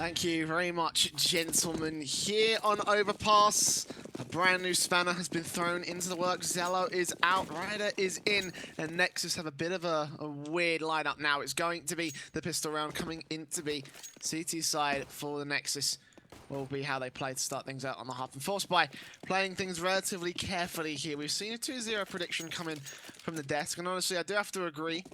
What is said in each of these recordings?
Thank you very much, gentlemen. Here on Overpass, a brand new spanner has been thrown into the works. Zello is out, Ryder is in, and Nexus have a bit of a weird lineup now. It's going to be the pistol round coming into the CT side for the Nexus. Will be how they play to start things out on the half. And Forcebuy playing things relatively carefully here. We've seen a 2-0 prediction coming from the desk, and honestly, I do have to agree.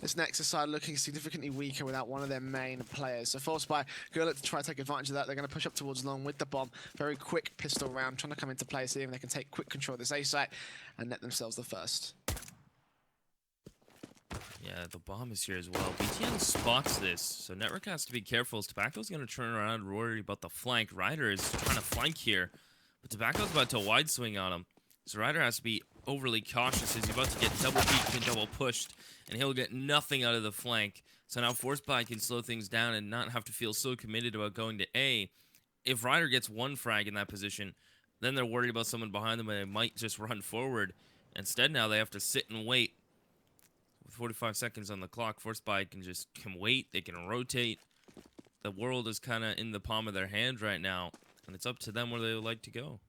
This Nexus side looking significantly weaker without one of their main players. So Forcebuy going to look to try to take advantage of that. They're going to push up towards long with the bomb. Very quick pistol round, trying to come into play, see if they can take quick control of this A site and net themselves the first. Yeah, the bomb is here as well. BTN spots this, so Network has to be careful. Tobacco's going to turn around, worry about the flank. Ryder is trying to flank here, but Tobacco's about to wide swing on him. So Ryder has to be overly cautious as he's about to get double peeked and double pushed, and he'll get nothing out of the flank. So now Forcebuy can slow things down and not have to feel so committed about going to A. If Ryder gets one frag in that position, then they're worried about someone behind them and they might just run forward. Instead, now they have to sit and wait. With 45 seconds on the clock, Forcebuy can wait, they can rotate. The world is kind of in the palm of their hand right now, and it's up to them where they would like to go.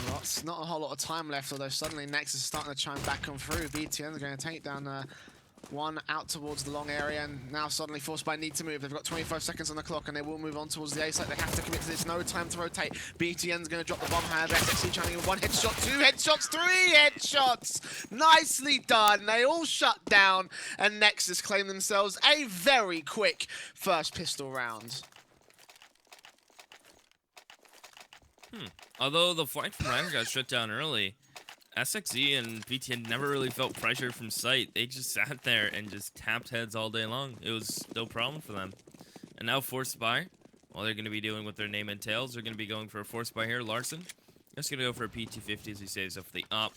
Well, it's not a whole lot of time left, although suddenly Nexus is starting to chime back on through. BTN are going to take down one out towards the long area, and now suddenly Forcebuy need to move. They've got 25 seconds on the clock, and they will move on towards the A site. They have to commit to this. No time to rotate. BTN's going to drop the bomb. However, SXC trying to get one headshot, two headshots, three headshots. Nicely done. They all shut down, and Nexus claim themselves a very quick first pistol round. Although the flank from Ryder got shut down early, SXZ and BTN never really felt pressure from sight. They just sat there and just tapped heads all day long. It was no problem for them. And now Forcebuy, while they're going to be doing what their name entails, they're going to be going for a Forcebuy here. Larson just going to go for a P250 as he saves up the op,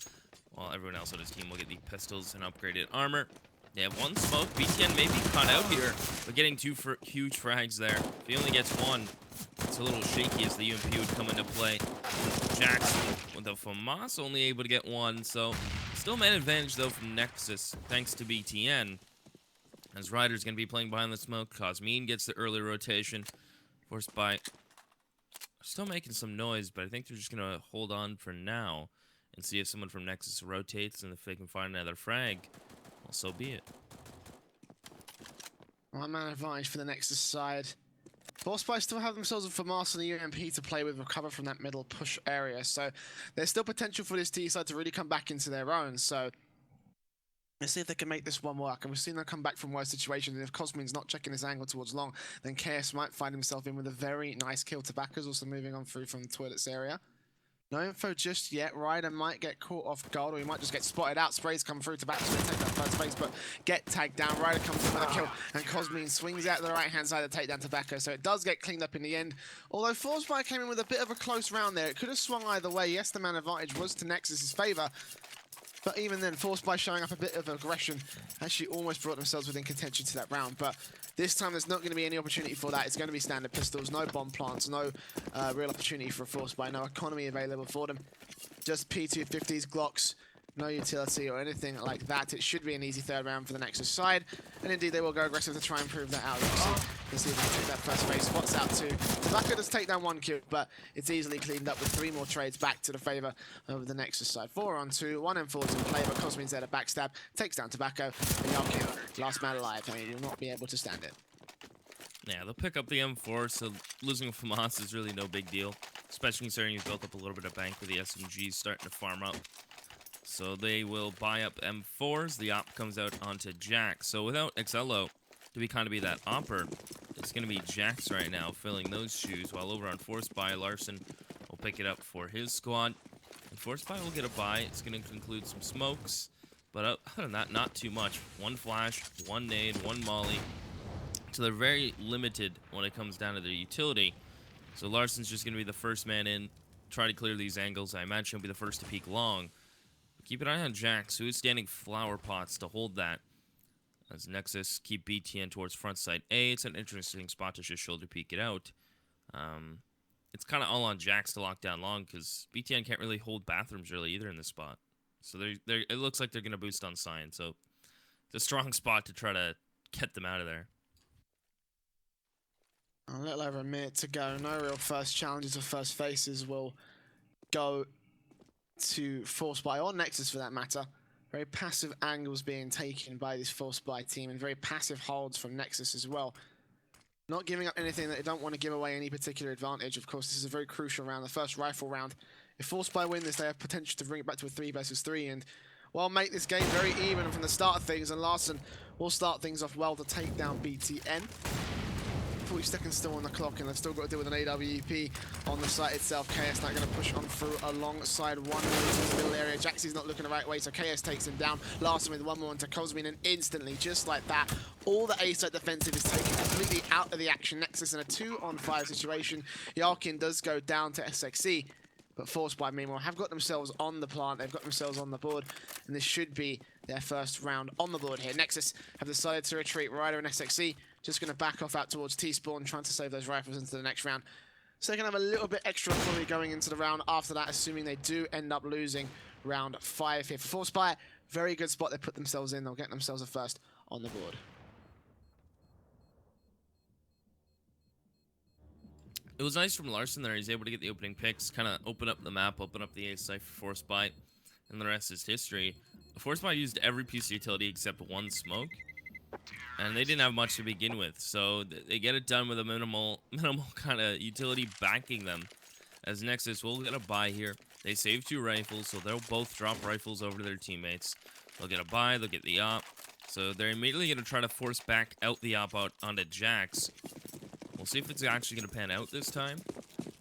while everyone else on his team will get the pistols and upgraded armor. They have one smoke. BTN may be caught out here, but getting two huge frags there. If he only gets one, it's a little shaky as the UMP would come into play. Jax with the FAMAS only able to get one, so still man advantage though from Nexus, thanks to BTN. As Ryder's going to be playing behind the smoke, Cosmine gets the early rotation. Forcebuy still making some noise, but I think they're just going to hold on for now and see if someone from Nexus rotates, and if they can find another frag, well, so be it. One man advantage for the Nexus side. Forcebuy still have themselves a FAMAS and the UMP to play with, recover from that middle push area. So there's still potential for this T side to really come back into their own. So let's see if they can make this one work. And we've seen them come back from worse situations. And if Cosmine's not checking his angle towards long, then KS might find himself in with a very nice kill. Tobacco's also moving on through from the toilets area. No info just yet. Ryder might get caught off guard, or he might just get spotted out. Sprays come through. Tobacco's going to take that first phase, but get tagged down. Ryder comes in with a kill, and Cosmine swings out to the right-hand side to take down Tobacco, so it does get cleaned up in the end. Although Forcebuy came in with a bit of a close round there. It could have swung either way. Yes, the man advantage was to Nexus's favor, but even then, Forcebuy showing up a bit of aggression actually almost brought themselves within contention to that round. But this time, there's not going to be any opportunity for that. It's going to be standard pistols, no bomb plants, no real opportunity for a Forcebuy, no economy available for them. Just P250s, Glocks, no utility or anything like that. It should be an easy third round for the Nexus side. And indeed, they will go aggressive to try and prove that out. Let's see if they can take that first phase. Spots out two. Tobacco does take down one kill, but it's easily cleaned up with three more trades back to the favor of the Nexus side. 4 on 2, 1 and 4 to play, but Cosmine's there to backstab, takes down Tobacco, and Yarkin, last man alive. I mean, you'll not be able to stand it. Yeah, they'll pick up the M4, so losing a FAMAS is really no big deal, especially considering you've built up a little bit of bank with the SMGs starting to farm up. So they will buy up M4s. The op comes out onto Jax. So without Excello to be kind of be that opper, it's going to be Jax right now filling those shoes, while over on Forcebuy, Larson will pick it up for his squad. And Forcebuy will get a buy. It's going to conclude some smokes, but other than that, not too much. One flash, one nade, one molly. So they're very limited when it comes down to their utility. So Larson's just going to be the first man in, try to clear these angles. I imagine he'll be the first to peek long. Keep an eye on Jax, who is standing flower pots to hold that. As Nexus keep BTN towards front side A. It's an interesting spot to just shoulder peek it out. It's kind of all on Jax to lock down long, because BTN can't really hold bathrooms really either in this spot. So it looks like they're going to boost on sign. So it's a strong spot to try to get them out of there. A little over a minute to go. No real first challenges or first faces will go to Forcebuy or Nexus for that matter. Very passive angles being taken by this Forcebuy team and very passive holds from Nexus as well. Not giving up anything that they don't want to give away any particular advantage. Of course, this is a very crucial round, the first rifle round. If Forcebuy win this, they have potential to bring it back to a 3 versus 3 and, well, make this game very even from the start of things. And Larson will start things off well to take down BTN. 40 seconds still on the clock, and they've still got to deal with an AWP on the site itself. KS not going to push on through alongside one into the middle area. Jaxie's not looking the right way, so KS takes him down. Larson with one more onto Cosmin, and instantly, just like that, all the A-side defensive is taken completely out of the action. Nexus in a 2-on-5 situation. Yarkin does go down to SXE, but Forcebuy, meanwhile, have got themselves on the plant. They've got themselves on the board, and this should be their first round on the board here. Nexus have decided to retreat. Ryder and SXE just going to back off out towards T-Spawn, trying to save those rifles into the next round. So they can have a little bit extra fully going into the round after that, assuming they do end up losing round 5 here. For Forcebuy, very good spot they put themselves in. They'll get themselves a first on the board. It was nice from Larson there. He's able to get the opening picks, kind of open up the map, open up the A site for Forcebuy, and the rest is history. Forcebuy used every piece of utility except one smoke, and they didn't have much to begin with, so they get it done with a minimal kind of utility backing them. As Nexus will get a buy here. They save 2 rifles, so they'll both drop rifles over to their teammates. They'll get a buy, they'll get the op. So they're immediately going to try to force back out the op out onto Jax. We'll see if it's actually going to pan out this time.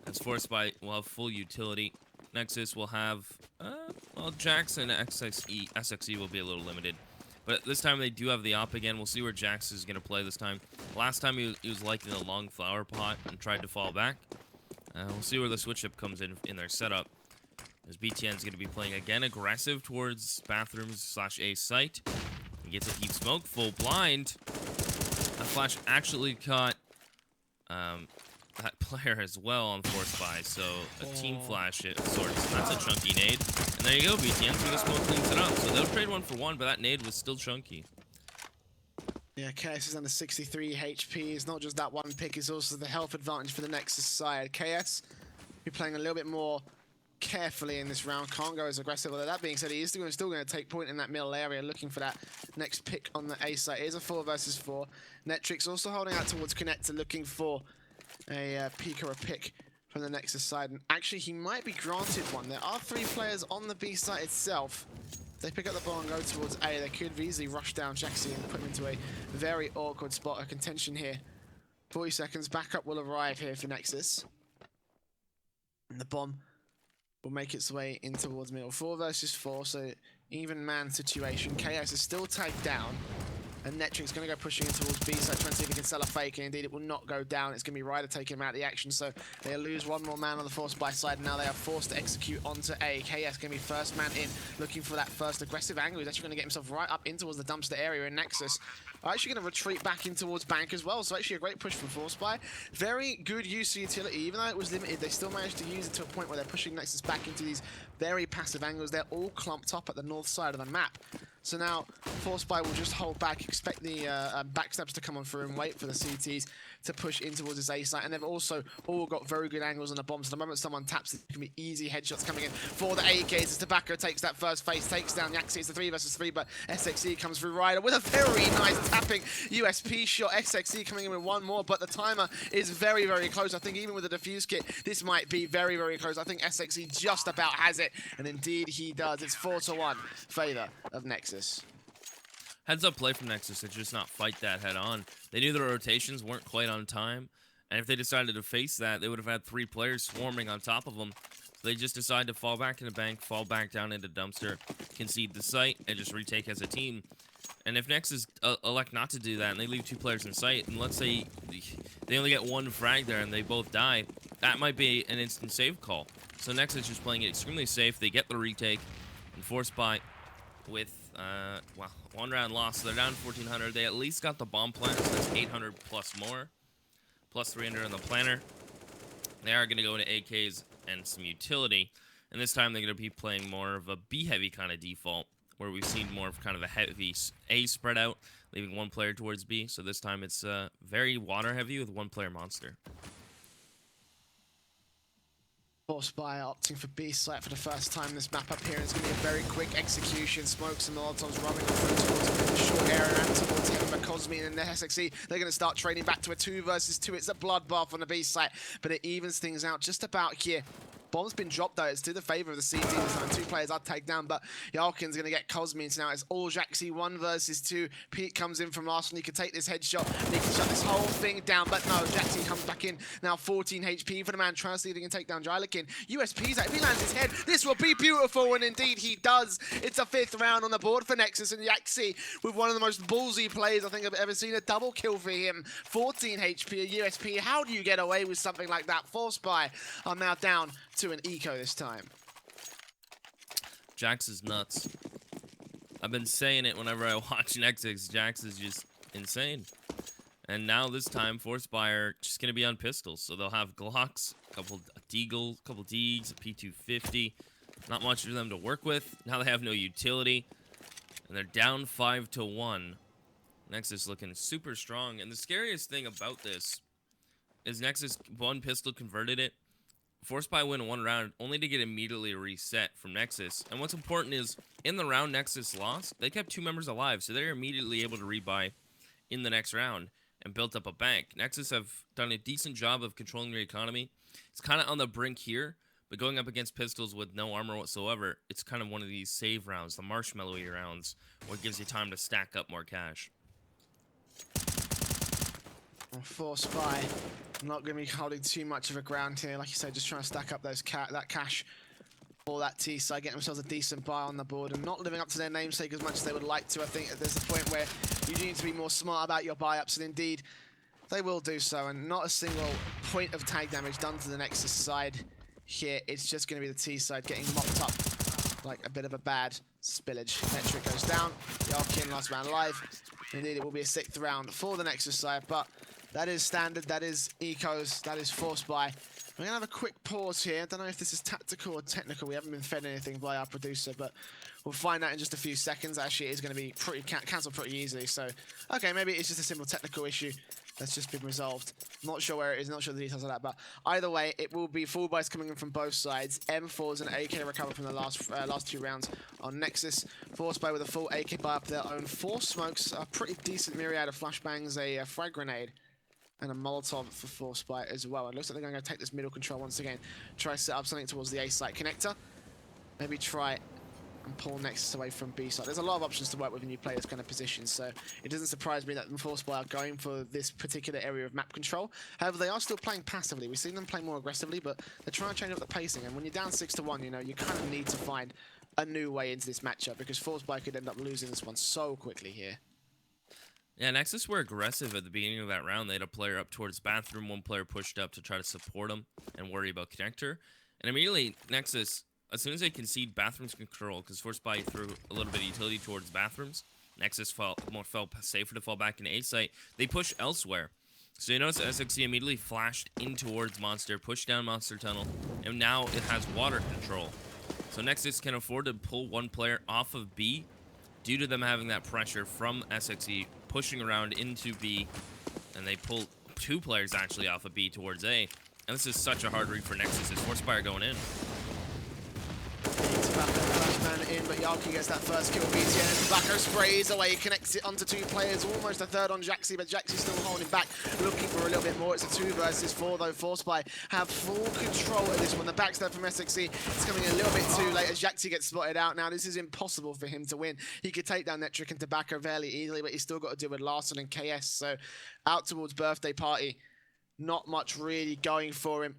As Forcebuy will have full utility. Nexus will have, well, Jax and SXE will be a little limited. But this time they do have the op again. We'll see where Jax is going to play this time. Last time he was liking the long flower pot and tried to fall back. We'll see where the switch up comes in their setup. As BTN's going to be playing again aggressive towards bathrooms / A site. He gets a deep smoke, full blind. That flash actually caught that player as well on Forcebuy, so a team flash of sorts. That's a chunky nade. And there you go, BTN through the smoke cleans it up. So they'll trade 1 for 1, but that nade was still chunky. Yeah, KS is under 63 HP. It's not just that one pick, it's also the health advantage for the Nexus side. KS be playing a little bit more carefully in this round, can't go as aggressive. Although that being said, he is still going to take point in that middle area, looking for that next pick on the A site. It is a 4 versus 4. Netrix also holding out towards Connector, looking for a peek or a pick from the Nexus side. And actually, he might be granted one. There are 3 players on the B site itself. If they pick up the ball and go towards A, they could easily rush down Jaxie and put him into a very awkward spot of contention here. 40 seconds, backup will arrive here for Nexus. And the bomb will make its way in towards middle. 4 versus 4, so even man situation. KS is still tagged down. And Netrix going to go pushing in towards B side, trying to see if he can sell a fake, and indeed it will not go down. It's going to be Ryder taking him out of the action, so they lose 1 more man on the Forcebuy side, and now they are forced to execute onto A. KS going to be first man in, looking for that first aggressive angle. He's actually going to get himself right up in towards the dumpster area, and Nexus are actually going to retreat back in towards Bank as well, so actually a great push from Forcebuy. Very good use of utility, even though it was limited, they still managed to use it to a point where they're pushing Nexus back into these very passive angles. They're all clumped up at the north side of the map. So now Forcebuy will just hold back, expect the backsteps to come on through and wait for the CTs to push in towards this A site. And they've also all got very good angles on the bombs. So the moment someone taps, it can be easy headshots coming in for the AKs as Tobacco takes that first face, takes down Yaxi. It's a 3 versus 3, but SXE comes through Ryder with a very nice tapping USP shot. SXE coming in with 1 more, but the timer is very, very close. I think even with the defuse kit, this might be very, very close. I think SXE just about has it, and indeed he does. It's 4-1 favor of Nexus. Heads up play from Nexus to just not fight that head on. They knew their rotations weren't quite on time, and if they decided to face that, they would have had 3 players swarming on top of them. So they just decided to fall back into bank, fall back down into dumpster, concede the site, and just retake as a team. And if Nexus elect not to do that, and they leave 2 players in sight, and let's say they only get 1 frag there and they both die, that might be an instant save call. So Nexus just playing it extremely safe. They get the retake, and Forcebuy with well, 1 round loss, so they're down 1,400. They at least got the bomb planter, so that's 800 plus more, plus 300 on the planner. They are going to go into AKs and some utility, and this time they're going to be playing more of a B-heavy kind of default, where we've seen more of kind of a heavy A spread out, leaving one player towards B. So this time it's very water heavy with one player monster. Forcebuy opting for B site for the first time this map up here. It's going to be a very quick execution. Smokes and Molotovs running through towards the short area and towards him. But Cosme and the SXE, they're going to start trading back to a 2 versus 2. It's a bloodbath on the B site, but it evens things out just about here. Bomb's been dropped though, it's to the favor of the C team this time. 2 players are taken down, but Yalkin's gonna get Cosme, so now it's all Jaxi, 1 versus 2. Pete comes in from last one, he can take this headshot, and he can shut this whole thing down, but no, Jaxi comes back in, now 14 HP for the man, translating and take down Jylikin. USP's out, if he lands his head, this will be beautiful, and indeed he does. It's a 5th round on the board for Nexus, and Jaxi, with one of the most ballsy plays I think I've ever seen, a double kill for him. 14 HP, a USP, how do you get away with something like that? Forcebuy are now down to an eco this time. Jax is nuts. I've been saying it whenever I watch Nexus. Jax is just insane. And now this time, Forcebuy are just going to be on pistols. So they'll have Glocks, a couple Deagle, a couple Deegs, a P250. Not much for them to work with. Now they have no utility. And they're down 5-1. Nexus looking super strong. And the scariest thing about this is Nexus one pistol converted it. Forcebuy win 1 round only to get immediately reset from Nexus. And what's important is, in the round Nexus lost, they kept 2 members alive, so they're immediately able to rebuy in the next round and built up a bank. Nexus have done a decent job of controlling their economy. It's kind of on the brink here, but going up against pistols with no armor whatsoever, it's kind of one of these save rounds, the marshmallowy rounds, where it gives you time to stack up more cash. Forcebuy not going to be holding too much of a ground here. Like you said, just trying to stack up those that cash for that T side, getting themselves a decent buy on the board and not living up to their namesake as much as they would like to. I think there's a point where you do need to be more smart about your buy-ups, and indeed, they will do so. And not a single point of tag damage done to the Nexus side here. It's just going to be the T side getting mopped up like a bit of a bad spillage. Metric goes down. Yalkin last round alive. Indeed, it will be a 6th round for the Nexus side, but that is standard, that is ecos, that is Forcebuy. We're going to have a quick pause here. I don't know if this is tactical or technical. We haven't been fed anything by our producer, but we'll find out in just a few seconds. Actually, it is going to be cancelled pretty easily. So, okay, maybe it's just a simple technical issue that's just been resolved. Not sure where it is, not sure the details of that, but either way, it will be full buys coming in from both sides. M4s and AK recover from the last 2 rounds on Nexus. Forcebuy with a full AK buy up their own. 4 smokes, a pretty decent myriad of flashbangs, a frag grenade, and a Molotov for Forcebuy as well. It looks like they're going to take this middle control once again. Try to set up something towards the A site connector. Maybe try and pull Nexus away from B side. There's a lot of options to work with when you play this kind of position, so it doesn't surprise me that Forcebuy are going for this particular area of map control. However, they are still playing passively. We've seen them play more aggressively, but they're trying to change up the pacing. And when you're down 6-1, you know, you kind of need to find a new way into this matchup, because Forcebuy could end up losing this one so quickly here. Yeah, Nexus were aggressive at the beginning of that round. They had a player up towards bathroom, 1 player pushed up to try to support him and worry about connector. And immediately, Nexus, as soon as they concede bathrooms control, because Forcebuy threw a little bit of utility towards bathrooms, Nexus felt safer to fall back in A site. They push elsewhere. So you notice SXE immediately flashed in towards Monster, pushed down Monster Tunnel, and now it has water control. So Nexus can afford to pull 1 player off of B due to them having that pressure from SXE pushing around into B, and they pull 2 players actually off of B towards A. And this is such a hard read for Nexus as Forcebuy going in. In, but Yalki gets that first kill. BTN, Tobacco sprays away, connects it onto 2 players, almost a 3rd on Jaxi, but Jaxi's still holding back, looking for a little bit more. It's a 2 versus 4 though. Forcebuy have full control of this one. The backstab from SXE is coming a little bit too late as Jaxi gets spotted out. Now this is impossible for him to win. He could take down Netric and Tobacco fairly easily, but he's still got to deal with Larson and KS. So out towards Birthday Party, not much really going for him.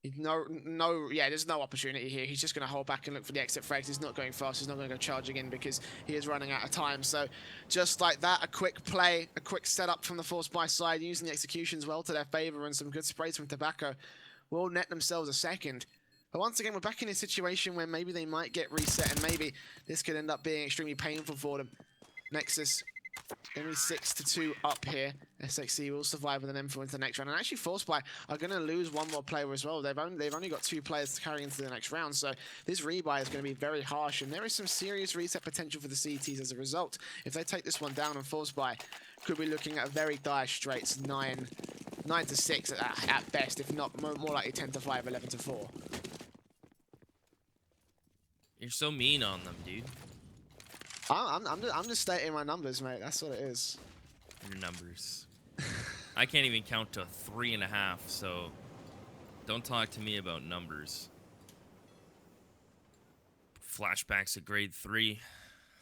There's no opportunity here. He's just going to hold back and look for the exit frags. He's not going fast. He's not going to go charging in because he is running out of time. So just like that, a quick play, a quick setup from the Forcebuy side, using the executions well to their favor, and some good sprays from Tobacco will net themselves a 2nd. But once again, we're back in a situation where maybe they might get reset, and maybe this could end up being extremely painful for them. Nexus Gonna be 6-2 up here. SXE will survive with an M4 into the next round. And actually, Forcebuy are going to lose one more player as well. They've only got 2 players to carry into the next round. So this rebuy is going to be very harsh. And there is some serious reset potential for the CTs as a result. If they take this one down on Forcebuy, could be looking at a very dire straits 9-6 at best, if not more likely 10-5, 11-4. You're so mean on them, dude. I'm just stating my numbers, mate. That's what it is. Your numbers. I can't even count to 3.5, so don't talk to me about numbers. Flashbacks at grade 3,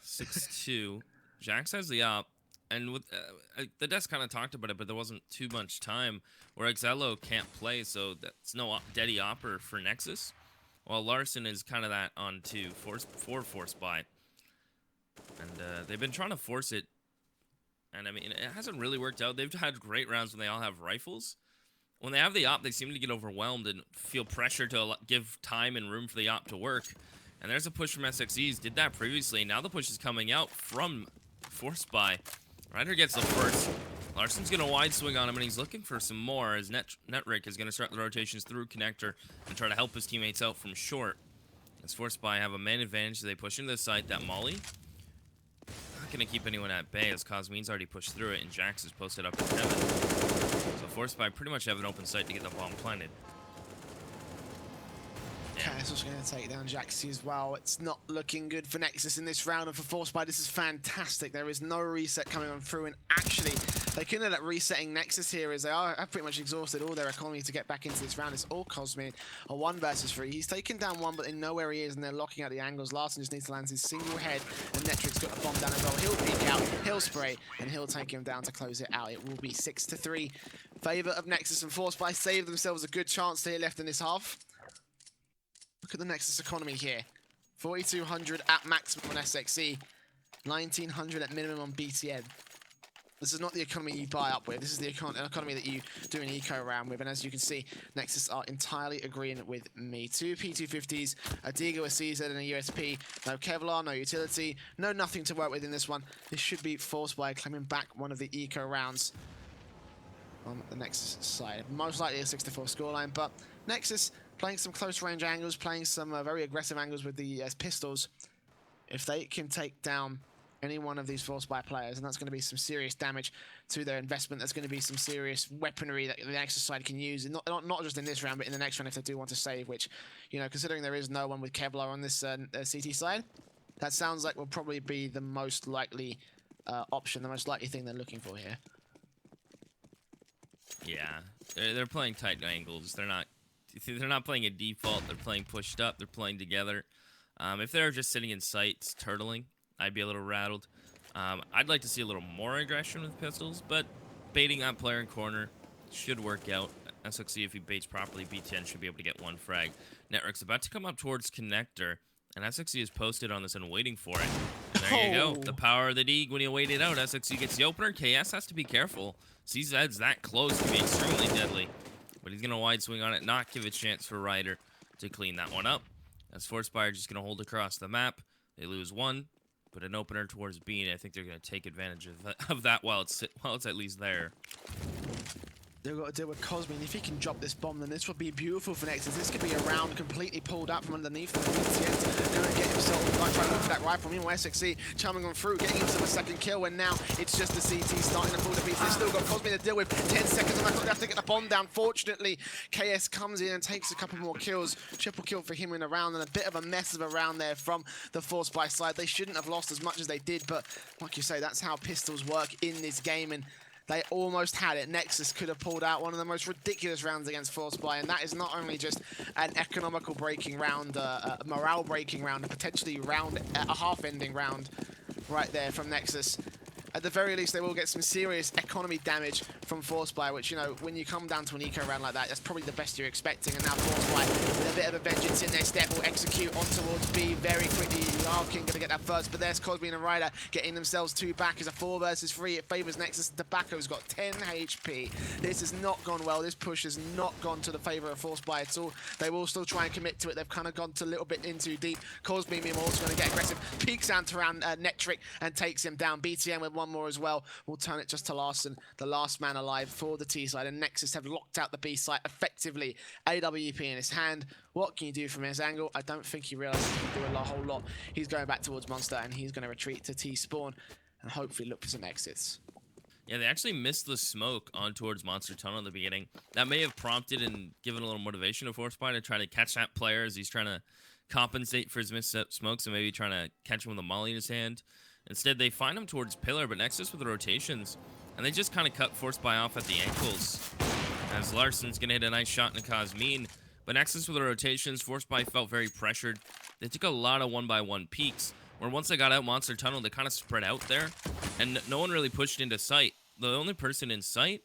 6-2. Jax has the op, and with the desk kind of talked about it, but there wasn't too much time where Exello can't play, so that's no Deddy Opper for Nexus. While Larson is kind of that on to Forcebuy. And they've been trying to force it. And I mean, it hasn't really worked out. They've had great rounds when they all have rifles. When they have the op, they seem to get overwhelmed and feel pressure to give time and room for the op to work. And there's a push from SXEs. Did that previously. Now the push is coming out from Forcebuy. Ryder gets the first. Larson's going to wide swing on him, and he's looking for some more as Netrick is going to start the rotations through Connector and try to help his teammates out from short. As Forcebuy have a man advantage, they push into the site. That Molly not going to keep anyone at bay as Cosmine's already pushed through it, and Jax is posted up in heaven. So Forcebuy pretty much have an open site to get the bomb planted. Nexus going to take down Jaxi as well. It's not looking good for Nexus in this round, and for Forcebuy, this is fantastic. There is no reset coming on through, and actually, they can end up resetting Nexus here as they have pretty much exhausted all their economy to get back into this round. It's all Cosmine, a 1 versus 3. He's taken down one, but they know where he is, and they're locking out the angles. Larson just needs to land his single head, and Netrick's got a bomb down as well. He'll peek out, he'll spray, and he'll take him down to close it out. It will be 6-3. Favor of Nexus, and Forcebuy save themselves a good chance here left in this half. Look at the Nexus economy here. 4,200 at maximum on SXE. 1,900 at minimum on BTN. This is not the economy you buy up with. This is the economy that you do an eco round with. And as you can see, Nexus are entirely agreeing with me. 2 P250s, a Deagle, a CZ, and a USP. No Kevlar, no utility, no nothing to work with in this one. This should be Forcebuy claiming back one of the eco rounds on the Nexus side. Most likely a 6-4 scoreline, but Nexus playing some close range angles, playing some very aggressive angles with the pistols. If they can take down any one of these Forcebuy players, and that's going to be some serious damage to their investment. There's going to be some serious weaponry that the Nexus side can use, and not just in this round, but in the next round if they do want to save, which, you know, considering there is no one with Kevlar on this CT side, that sounds like will probably be the most likely option, the most likely thing they're looking for here. Yeah, they're playing tight angles. They're not playing a default. They're playing pushed up. They're playing together. If they're just sitting in sights, turtling, I'd be a little rattled. I'd like to see a little more aggression with pistols, but baiting that player in corner should work out. SXE, if he baits properly, BTN should be able to get 1 frag. Netrick's about to come up towards Connector, and SXE is posted on this and waiting for it. And there you go. The power of the Deagle when you wait it out. SXE gets the opener. KS has to be careful. CZ's that close to be extremely deadly. But he's going to wide swing on it, not give a chance for Ryder to clean that one up. As Forcebuy just going to hold across the map. They lose 1, but an opener towards B, and I think they're going to take advantage of that while it's at least there. They've got to deal with Cosmine. If he can drop this bomb, then this would be beautiful for Nexus. This could be a round completely pulled out from underneath them. BTN's going to get himself trying to look for that rifle. Meanwhile, SXE charming on through, getting himself a second kill, and now it's just the CT starting to pull the piece. They've still got Cosmine to deal with. 10 seconds, and they have to get the bomb down. Fortunately, KS comes in and takes a couple more kills. Triple kill for him in a round, and a bit of a mess of a round there from the Forcebuy side. They shouldn't have lost as much as they did, but like you say, that's how pistols work in this game, and they almost had it. Nexus could have pulled out one of the most ridiculous rounds against Forcebuy, and that is not only just an economical breaking round, a morale breaking round, a potentially a half-ending round right there from Nexus. At the very least, they will get some serious economy damage from Forcebuy, which, you know, when you come down to an eco round like that, that's probably the best you're expecting. And now Forcebuy, with a bit of a vengeance in their step, will execute on towards B very quickly. Larkin going to get that first, but there's Cosmine and Ryder getting themselves 2 back as a 4 versus 3. It favors Nexus. Tobacco's got 10 HP. This has not gone well. This push has not gone to the favor of Forcebuy at all. They will still try and commit to it. They've kind of gone to a little bit in too deep. Cosmine, meanwhile, also going to get aggressive. Peeks out around Netrick and takes him down. BTN with 1 one more as well. We'll turn it just to Larson, the last man alive for the T side, and Nexus have locked out the B site effectively. AWP in his hand. What can you do from his angle? I don't think he realizes he can do a whole lot. He's going back towards Monster, and he's going to retreat to T spawn and hopefully look for some exits. Yeah, they actually missed the smoke on towards Monster Tunnel in the beginning. That may have prompted and given a little motivation to Forcebuy to try to catch that player as he's trying to compensate for his missed smokes and maybe trying to catch him with a molly in his hand. Instead, they find him towards Pillar, but Nexus with the rotations, and they just kind of cut Forcebuy off at the ankles. As Larson's going to hit a nice shot into Cosmine, but Nexus with the rotations, Forcebuy felt very pressured. They took a lot of one-by-one peeks, where once they got out Monster Tunnel, they kind of spread out there, and no one really pushed into sight. The only person in sight,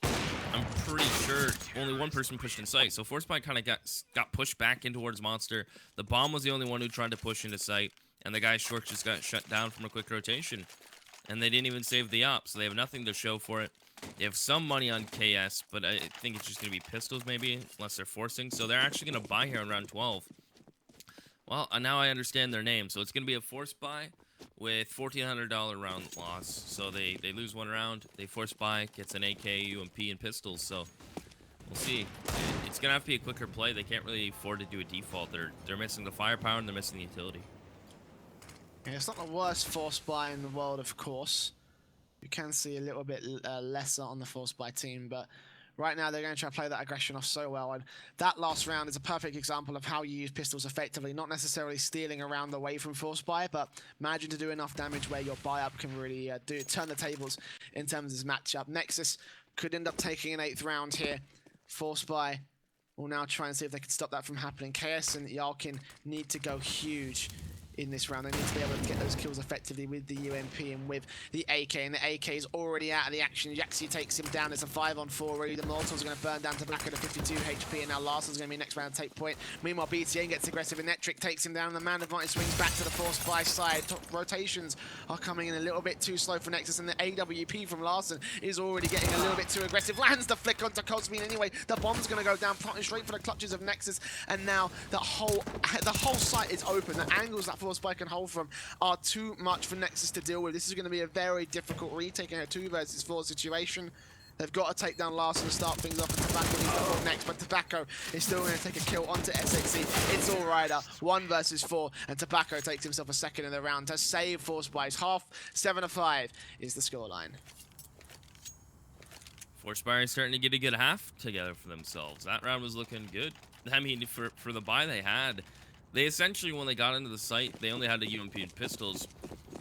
I'm pretty sure only one person pushed in sight. So Forcebuy kind of got pushed back in towards Monster. The bomb was the only one who tried to push into sight, and the guy short just got shut down from a quick rotation. And they didn't even save the op, so they have nothing to show for it. They have some money on KS, but I think it's just going to be pistols maybe, unless they're forcing. So they're actually going to buy here in round 12. Well, now I understand their name. So it's going to be a Forcebuy with $1,400 round loss. So they lose one round. They Forcebuy, gets an AK, UMP, and pistols. So we'll see. It's going to have to be a quicker play. They can't really afford to do a default. They're missing the firepower and they're missing the utility. Yeah, it's not the worst Forcebuy in the world, of course. You can see a little bit lesser on the Forcebuy team, but right now they're going to try to play that aggression off so well. And that last round is a perfect example of how you use pistols effectively, not necessarily stealing around away from Forcebuy, but managing to do enough damage where your buy-up can really turn the tables in terms of this matchup. Nexus could end up taking an 8th round here. Forcebuy will now try and see if they can stop that from happening. KS and Yalkin need to go huge in this round. They need to be able to get those kills effectively with the UMP and with the AK, and the AK is already out of the action. Jaxi takes him down. It's a 5-on-4 already. The Molotovs are going to burn down Tobacco to 52 HP, and now Larson's going to be next round to take point. Meanwhile, BTN gets aggressive, and Netric takes him down, and the man advantage swings back to the Forcebuy side. Rotations are coming in a little bit too slow for Nexus, and the AWP from Larson is already getting a little bit too aggressive. Lands the flick onto Cosmine anyway. The bomb's going to go down straight for the clutches of Nexus, and now the whole site is open. The angles that Forcebuy can hold from are too much for Nexus to deal with. This is going to be a very difficult retake in a 2 versus 4 situation. They've got to take down Larson and start things off, and Tobacco needs to hold next, but Tobacco is still going to take a kill onto SXE. It's all Rider, 1 versus 4, and Tobacco takes himself a second in the round to save Forcebuy's half. 7-5 is the scoreline. Forcebuy is starting to get a good half together for themselves. That round was looking good. I mean, for the buy they had, they essentially, when they got into the site, they only had the UMP and pistols.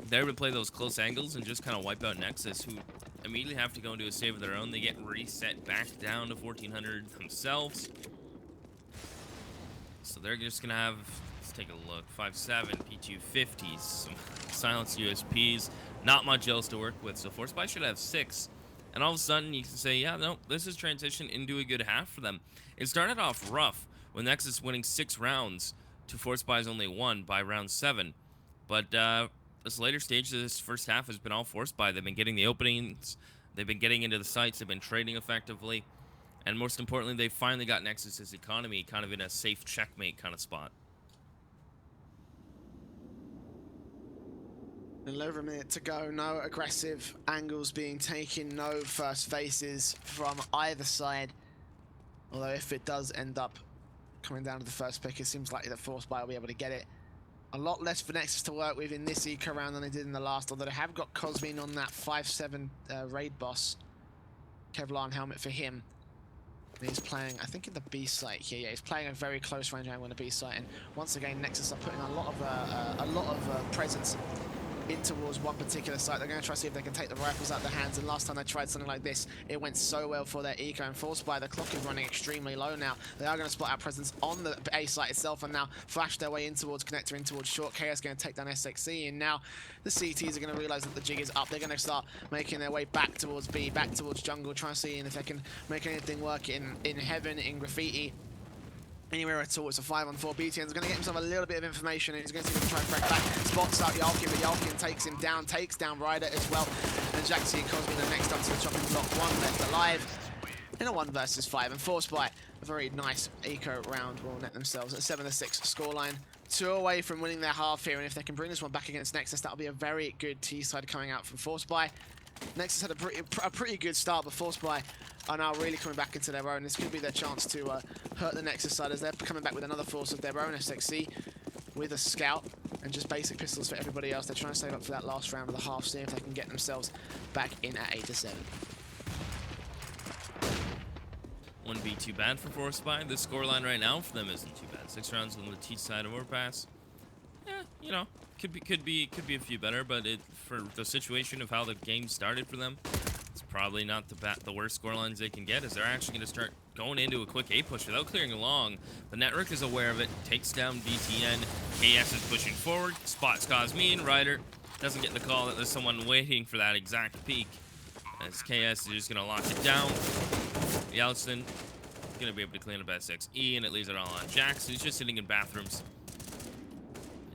They would play those close angles and just kind of wipe out Nexus, who immediately have to go into a save of their own. They get reset back down to 1,400 themselves. So they're just going to have, let's take a look, 5.7, P250s, some silenced USPs, not much else to work with. So Forcebuy should have 6. And all of a sudden, you can say, yeah, no, this has transitioned into a good half for them. It started off rough with Nexus winning 6 rounds to Forcebuy's only 1 by round 7. But this later stage of this first half has been all Forcebuy. They've been getting the openings, they've been getting into the sites, they've been trading effectively, and most importantly, they finally got Nexus's economy kind of in a safe checkmate kind of spot. A little over a minute to go. No aggressive angles being taken, no first faces from either side. Although if it does end up coming down to the first pick, it seems likely that Forcebuy will be able to get it. A lot less for Nexus to work with in this eco round than they did in the last, although they have got Cosmine on that 5-7 raid boss. Kevlar helmet for him. And he's playing, I think, in the B site here. Yeah, he's playing a very close range angle in the B site, and once again, Nexus are putting a lot of presence in towards one particular site. They're going to try to see if they can take the rifles out of their hands, and last time they tried something like this, it went so well for their eco, and Forcebuy, the clock is running extremely low now. They are going to spot out presence on the A site itself, and now flash their way in towards connector, in towards short. KS going to take down SXE, and now the CTs are going to realize that the jig is up. They're going to start making their way back towards B, back towards jungle, trying to see if they can make anything work in heaven, in graffiti, anywhere at all. It's a 5-on-4. BTN's going to get himself a little bit of information, and he's going to see if he can try and break back. Spots out Yalkin, but Yalkin takes him down, takes down Ryder as well. And Jaxi and Cosmine are next up to the chopping block. 1 left alive in a 1 versus 5. And Forcebuy, a very nice eco round, will net themselves at 7-6 scoreline. 2 away from winning their half here, and if they can bring this one back against Nexus, that'll be a very good T side coming out from Forcebuy. Nexus had a pretty good start, but Forcebuy are now really coming back into their own. This could be their chance to hurt the Nexus side as they're coming back with another force of their own. SXC with a scout and just basic pistols for everybody else. They're trying to save up for that last round of the half, see if they can get themselves back in at 8-7. Wouldn't be too bad for Forcebuy. The scoreline right now for them isn't too bad. 6 rounds on the T side of overpass. Yeah, you know, could be a few better, but for the situation of how the game started for them, it's probably not the worst scorelines they can get, as they're actually going to start going into a quick A push without clearing along. The network is aware of it, takes down BTN. KS is pushing forward, spots Cosmine. Ryder doesn't get the call that there's someone waiting for that exact peak, as KS is just going to lock it down. Yeltsin going to be able to clean up SXE, and it leaves it all on Jax, who's just sitting in bathrooms.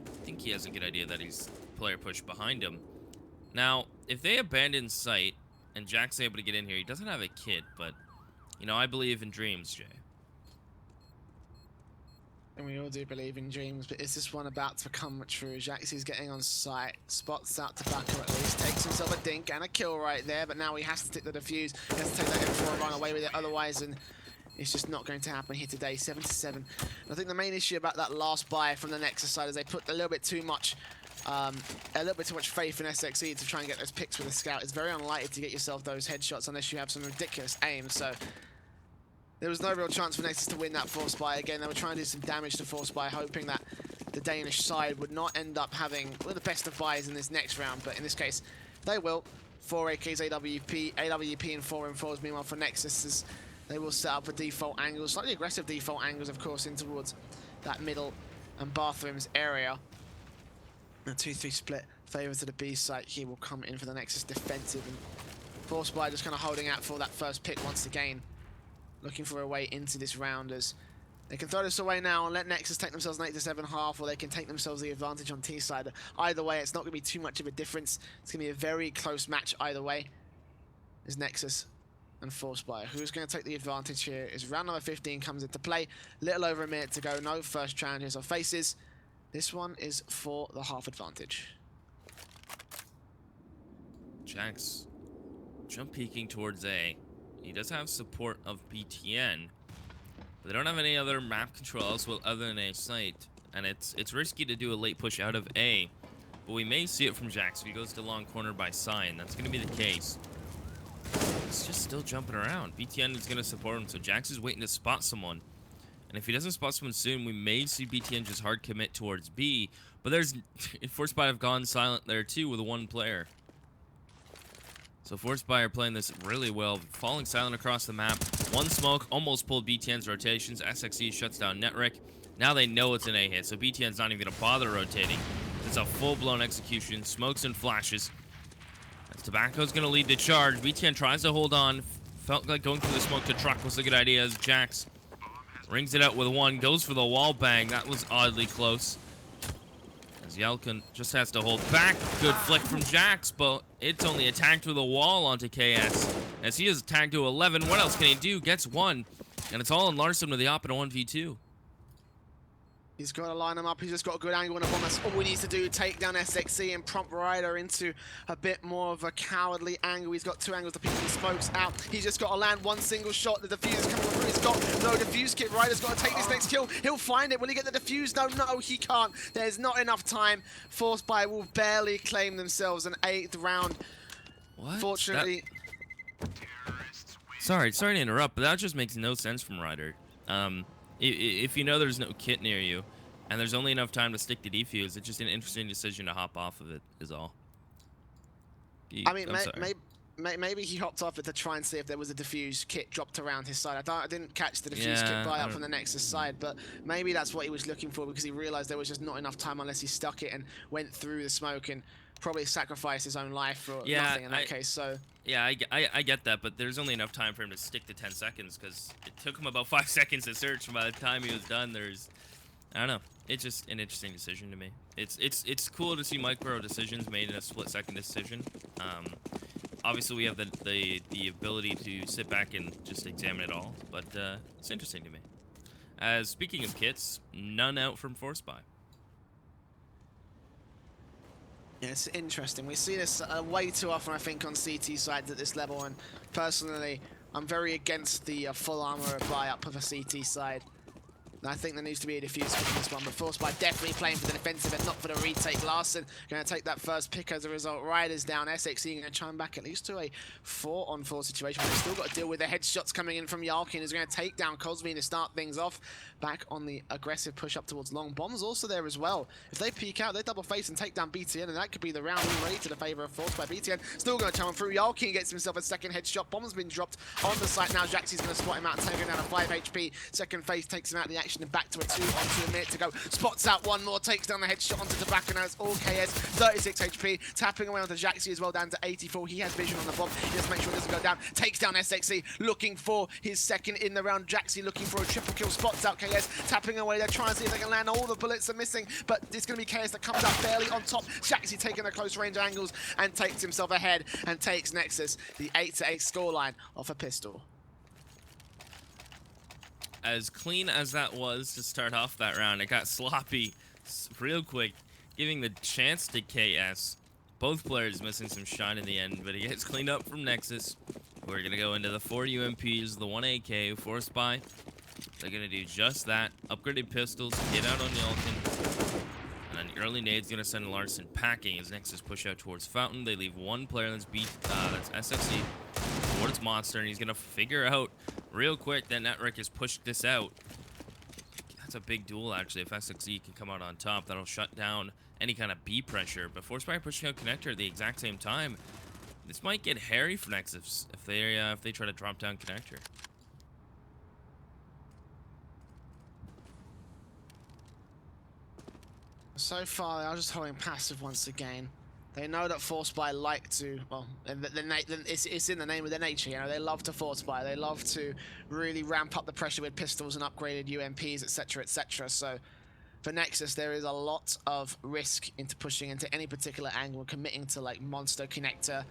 I think he has a good idea that he's player push behind him. Now, if they abandon site and Jack's able to get in here, he doesn't have a kit, but, you know, I believe in dreams, Jay. And we all do believe in dreams, but is this one about to come true? Jax is getting on site, spots out to back at least, takes himself a dink and a kill right there, but now he has to take the defuse, he has to take that M4 and run away with it, otherwise, and it's just not going to happen here today. 7-7. And I think the main issue about that last buy from the Nexus side is they put a little bit too much faith in SXE to try and get those picks with a scout. It's very unlikely to get yourself those headshots unless you have some ridiculous aim. So there was no real chance for Nexus to win that Forcebuy. Again, they were trying to do some damage to Forcebuy, hoping that the Danish side would not end up having the best of buys in this next round. But in this case, they will. 4 AKs, AWP and 4 M4s. Meanwhile, for Nexus, they will set up for default angles, slightly aggressive default angles, of course, in towards that middle and bathrooms area. A 2-3 split favor to the B site here will come in for the Nexus defensive. And Forcebuy just kind of holding out for that first pick once again, looking for a way into this round as they can throw this away now and let Nexus take themselves an 8-7 half, or they can take themselves the advantage on T side. Either way, it's not going to be too much of a difference. It's going to be a very close match either way. There's Nexus and Forcebuy. Who's going to take the advantage here is round number 15 comes into play. Little over a minute to go. No first challenges or faces. This one is for the half advantage. Jax jump peeking towards A. He does have support of BTN, but they don't have any other map control elsewhere other than A site, and it's risky to do a late push out of A, but we may see it from Jax if he goes to long corner by sign. That's going to be the case. He's just still jumping around. BTN is going to support him, so Jax is waiting to spot someone. And if he doesn't spot someone soon, we may see BTN just hard commit towards B. But there's Forcebuy have gone silent there too with one player. So Forcebuy are playing this really well, falling silent across the map. One smoke almost pulled BTN's rotations. SXE shuts down Netric. Now they know it's an A hit, so BTN's not even going to bother rotating. It's a full-blown execution, smokes and flashes. As Tobacco's going to lead the charge. BTN tries to hold on. Felt like going through the smoke to truck was a good idea as Jax rings it out with one, goes for the wall bang. That was oddly close. As Yelkin just has to hold back. Good flick from Jax, but it's only attacked with a wall onto KS. As he is tagged to 11, what else can he do? Gets one, and it's all on Larson with the op in a 1v2. He's got to line them up. He's just got a good angle on the bomb. That's all he needs to do. Take down SXE and prompt Ryder into a bit more of a cowardly angle. He's got 2 angles to peek the smokes out. He's just got to land one single shot. The defuse is coming through. He's got no defuse kit. Ryder's got to take this next kill. He'll find it. Will he get the defuse? No, he can't. There's not enough time. Forcebuy will barely claim themselves an 8th round. What? Fortunately. Sorry to interrupt, but that just makes no sense from Ryder. If you know there's no kit near you, and there's only enough time to stick the defuse, it's just an interesting decision to hop off of it, is all. I mean, maybe he hopped off it to try and see if there was a defuse kit dropped around his side. I didn't catch the defuse kit buy up from the Nexus side, but maybe that's what he was looking for, because he realized there was just not enough time unless he stuck it and went through the smoke and probably sacrificed his own life for nothing in that case. So yeah, I get that, but there's only enough time for him to stick to 10 seconds, because it took him about 5 seconds to search, and by the time he was done, I don't know. It's just an interesting decision to me. It's cool to see micro decisions made in a split-second decision. Obviously, we have the ability to sit back and just examine it all, but it's interesting to me. Speaking of kits, none out from Forcebuy. Yeah, it's interesting. We see this way too often, I think, on CT sides at this level, and personally, I'm very against the full armor buy-up of a CT side. And I think there needs to be a defuse for this one, but Forcebuy definitely playing for the defensive and not for the retake. Larson going to take that first pick as a result. Riders down. SXE going to chime back at least to a 4-on-4 situation, but they've still got to deal with the headshots coming in from Yalkin, who's going to take down Cosme to start things off. Back on the aggressive push up towards long. Bombs also there as well. If they peek out, they double face and take down BTN, and that could be the round already to the favor of Forcebuy. BTN still going to challenge through. Yalkin gets himself a second headshot. Bomb's been dropped on the site now. Jaxie's going to spot him out and take him down to 5 HP. Second phase takes him out of the action and back to a 2 onto a minute to go. Spots out one more, takes down the headshot onto Tobacco. Now it's all KS, 36 HP. Tapping away onto Jaxie as well, down to 84. He has vision on the bomb. He has to make sure it doesn't go down. Takes down SXE, looking for his second in the round. Jaxie looking for a triple kill. Spots out KS, tapping away. They're trying to see if they can land. All the bullets are missing, but it's going to be KS that comes out barely on top. Jaxie taking the close range angles and takes himself ahead and takes Nexus the 8-8 scoreline off a pistol. As clean as that was to start off that round, it got sloppy real quick, giving the chance to KS. Both players missing some shine in the end, but he gets cleaned up from Nexus. We're going to go into the 4 UMPs, the 1 AK, Forcebuy. They're going to do just that. Upgraded pistols, get out on Yalkin. And then early nade's going to send Larson packing as Nexus push out towards Fountain. They leave one player that's that's SXE towards Monster, and he's going to figure out real quick that Network has pushed this out. That's a big duel, actually. If SXE can come out on top, that'll shut down any kind of B pressure. But Forcebuy pushing out Connector at the exact same time. This might get hairy for Nexus if they try to drop down Connector. So far, they are just holding passive once again. They know that Forcebuy like to, well, it's in the name of their nature, you know, they love to Forcebuy. They love to really ramp up the pressure with pistols and upgraded UMPs, etc., etc. So for Nexus, there is a lot of risk into pushing into any particular angle, committing to like Monster, Connector,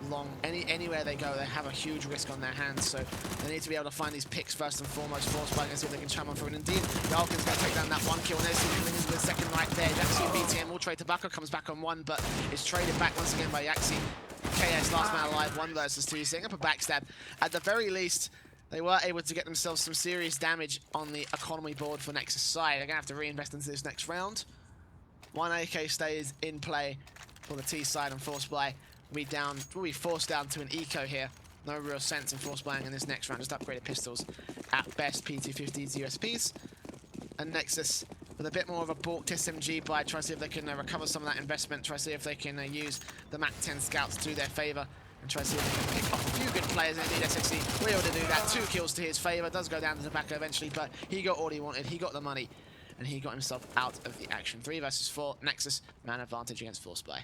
long, anywhere they go, they have a huge risk on their hands, so they need to be able to find these picks first and foremost. Forcebuy and see if they can channel through, and indeed, Yalkin's going to take down that one kill, and there's coming into the second right there. Jaxie and BTN will trade. Tobacco comes back on one, but is traded back once again by Yaxie. KS, last man alive, 1 versus 2, setting up a backstab. At the very least, they were able to get themselves some serious damage on the economy board for Nexus side. They're going to have to reinvest into this next round. 1 AK stays in play for the T side, and Forcebuy will be forced down to an eco here. No real sense in Forcebuying in this next round, just upgraded pistols. At best, P250s, USPs. And Nexus with a bit more of a balked SMG buy, try to see if they can recover some of that investment, try to see if they can use the MAC 10 scouts to their favor, and try to see if they can pick off a few good players. And indeed, SXE were able to do that. 2 kills to his favor, does go down to Tobacco eventually, but he got all he wanted, he got the money, and he got himself out of the action. 3 versus 4, Nexus, man advantage against Forcebuy.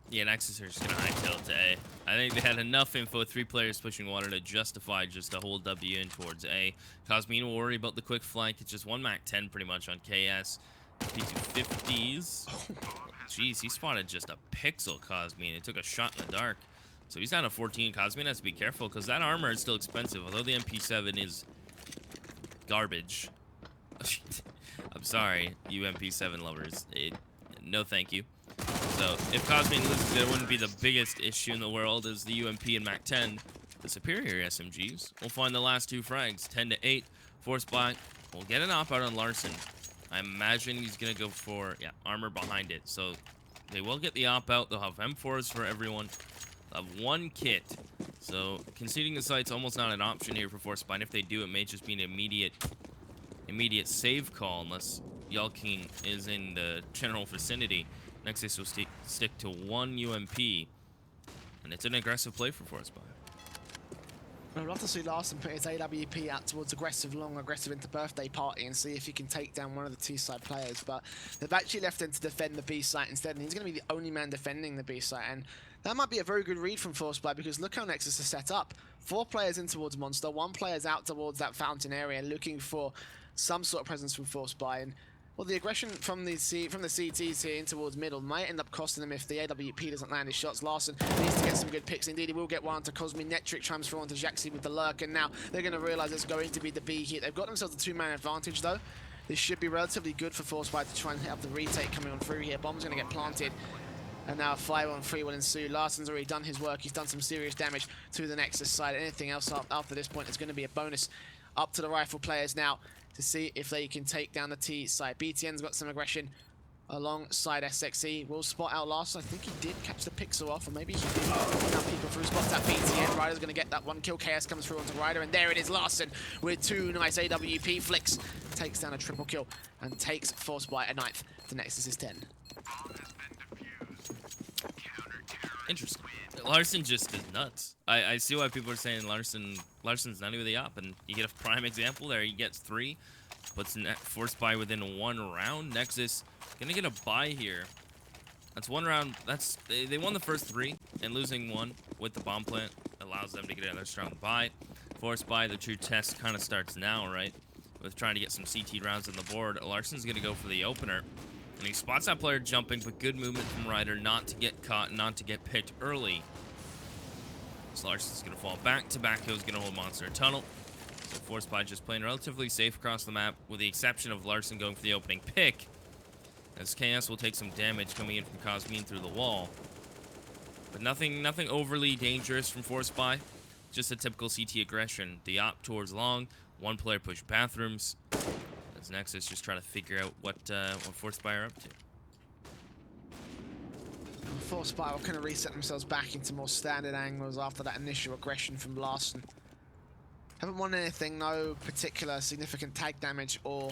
Yeah, Nexus are just going to high kill to A. I think they had enough info, 3 players pushing water to justify just a whole W in towards A. Cosmine will worry about the quick flank. It's just 1 MAC 10 pretty much on KS. P250s. Jeez, he spotted just a pixel, Cosmine. It took a shot in the dark. So he's down to 14. Cosmine has to be careful because that armor is still expensive. Although the MP7 is garbage. I'm sorry, you MP7 lovers. No thank you. So, if Cosmine loses, it wouldn't be the biggest issue in the world as the UMP and MAC 10, the superior SMGs. We'll find the last 2 frags, 10-8. Forcebuy will get an op out on Larson. I imagine he's going to go for, armor behind it. So, they will get the op out. They'll have M4s for everyone. They'll have 1 kit. So, conceding the site's almost not an option here for Forcebuy. And if they do, it may just be an immediate save call unless Yalkin is in the general vicinity. Nexus will stick to 1 UMP, and it's an aggressive play for Forcebuy. I'd love to see Larson put his AWP out towards aggressive into birthday party and see if he can take down one of the T-side players, but they've actually left him to defend the B site instead, and he's going to be the only man defending the B site, and that might be a very good read from Forcebuy because look how Nexus is set up. 4 players in towards Monster, 1 player's out towards that fountain area looking for some sort of presence from Forcebuy, and well, the aggression from the CTs here in towards middle might end up costing them if the AWP doesn't land his shots. Larson needs to get some good picks. Indeed, he will get one to Cosme. Netric transfer onto Jaxie with the lurk, and now they're going to realize it's going to be the B here. They've got themselves a 2-man advantage, though. This should be relatively good for Forcebuy to try and hit up the retake coming on through here. Bomb's going to get planted. And now a 5-on-3 will ensue. Larsen's already done his work. He's done some serious damage to the Nexus side. Anything else after this point is going to be a bonus up to the rifle players now to see if they can take down the T side. BTN's got some aggression alongside SXE. Will spot out Larsen. I think he did catch the pixel off, or maybe he did. Now people through spots at BTN. Ryder's going to get that one kill. KS comes through onto Ryder, and there it is. Larsen with 2 nice AWP flicks. Takes down a triple kill and takes Forcebuy a 9th. The Nexus is 10. Interesting. Larsen just is nuts. I see why people are saying Larsen's nutty with the op, and you get a prime example there. He gets 3, puts Forcebuy within 1 round. Nexus gonna get a bye here. That's 1 round. They won the first 3, and losing 1 with the bomb plant allows them to get another strong bye. Forcebuy, the true test kind of starts now, right? With trying to get some CT rounds on the board. Larsen's gonna go for the opener. And he spots that player jumping, but good movement from Ryder not to get caught, not to get picked early. So Larsen's going to fall back. Tobacco's going to hold Monster Tunnel. So Forcebuy just playing relatively safe across the map, with the exception of Larsen going for the opening pick. As KS will take some damage coming in from Cosmine through the wall. But nothing overly dangerous from Forcebuy. Just a typical CT aggression. The op towards long, 1 player push bathrooms. As Nexus just trying to figure out what Forcebuy are up to. Forcebuy will kind of reset themselves back into more standard angles after that initial aggression from Larsen. Haven't won anything, no particular significant tag damage or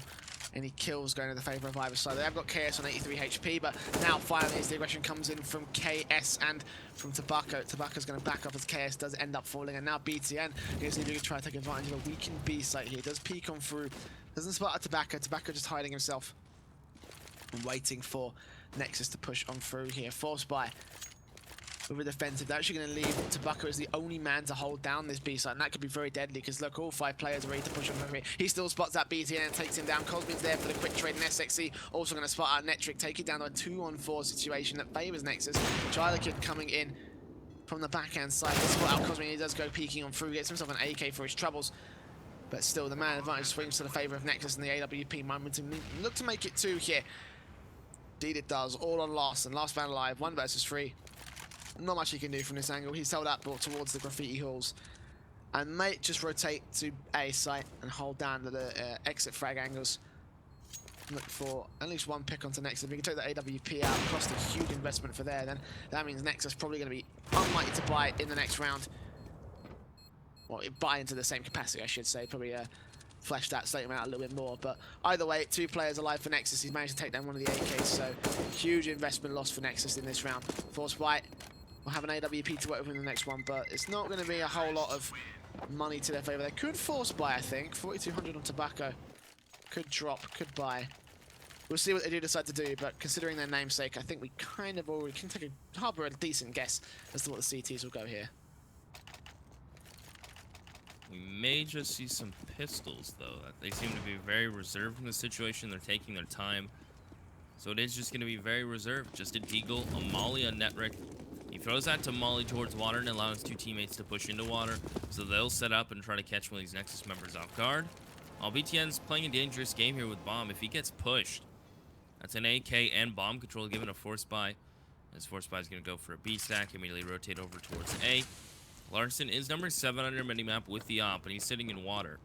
any kills going in the favour of either side. They have got KS on 83 HP, but now finally as the aggression comes in from KS and from Tobacco. Tobacco's going to back up as KS does end up falling, and now BTN is going to try to take advantage of a weakened B site here. Does peek on through, doesn't spot a Tobacco. Tobacco just hiding himself and waiting for Nexus to push on through here. Forcebuy with a defensive. They're actually going to leave Tobacco as the only man to hold down this B side, and that could be very deadly because look, all 5 players are ready to push on through here. He still spots that BTN and takes him down. Cosmine's there for the quick trade, and SXE also going to spot out Netric, take it down to a 2-on-4 situation that favours Nexus. Kid coming in from the backhand side to spot out Cosmine. He does go peeking on through, gets himself an AK for his troubles. But still, the man advantage swings to the favour of Nexus, and the AWP momentum look to make it 2 here. Indeed it does, all on Larsen. Last man alive, 1 versus 3. Not much he can do from this angle. He's held up towards the graffiti halls. And might just rotate to A site and hold down to the exit frag angles. Look for at least 1 pick onto Nexus. If we can take the AWP out, cost a huge investment for there, then that means Nexus probably going to be unlikely to buy in the next round. Well, buy into the same capacity, I should say. Probably flesh that statement out a little bit more. But either way, 2 players alive for Nexus. He's managed to take down 1 of the AKs, so huge investment loss for Nexus in this round. Forcebuy will have an AWP to work with in the next one, but it's not going to be a whole lot of money to their favour. They could Forcebuy, I think. 4,200 on Tobacco. Could drop, could buy. We'll see what they do decide to do, but considering their namesake, I think we kind of already can take a harbour a decent guess as to what the CTs will go here. We may just see some pistols, though. They seem to be very reserved in the situation. They're taking their time. So it is just going to be very reserved. Just a deagle, a molly on Netric. He throws that to molly towards water and allows 2 teammates to push into water. So they'll set up and try to catch one of these Nexus members off guard. While BTN's playing a dangerous game here with Bomb. If he gets pushed, that's an AK and bomb control given a Forcebuy. As Forcebuy is going to go for a B stack, immediately rotate over towards A. Larsen is number 7 on your minimap with the op, and he's sitting in water.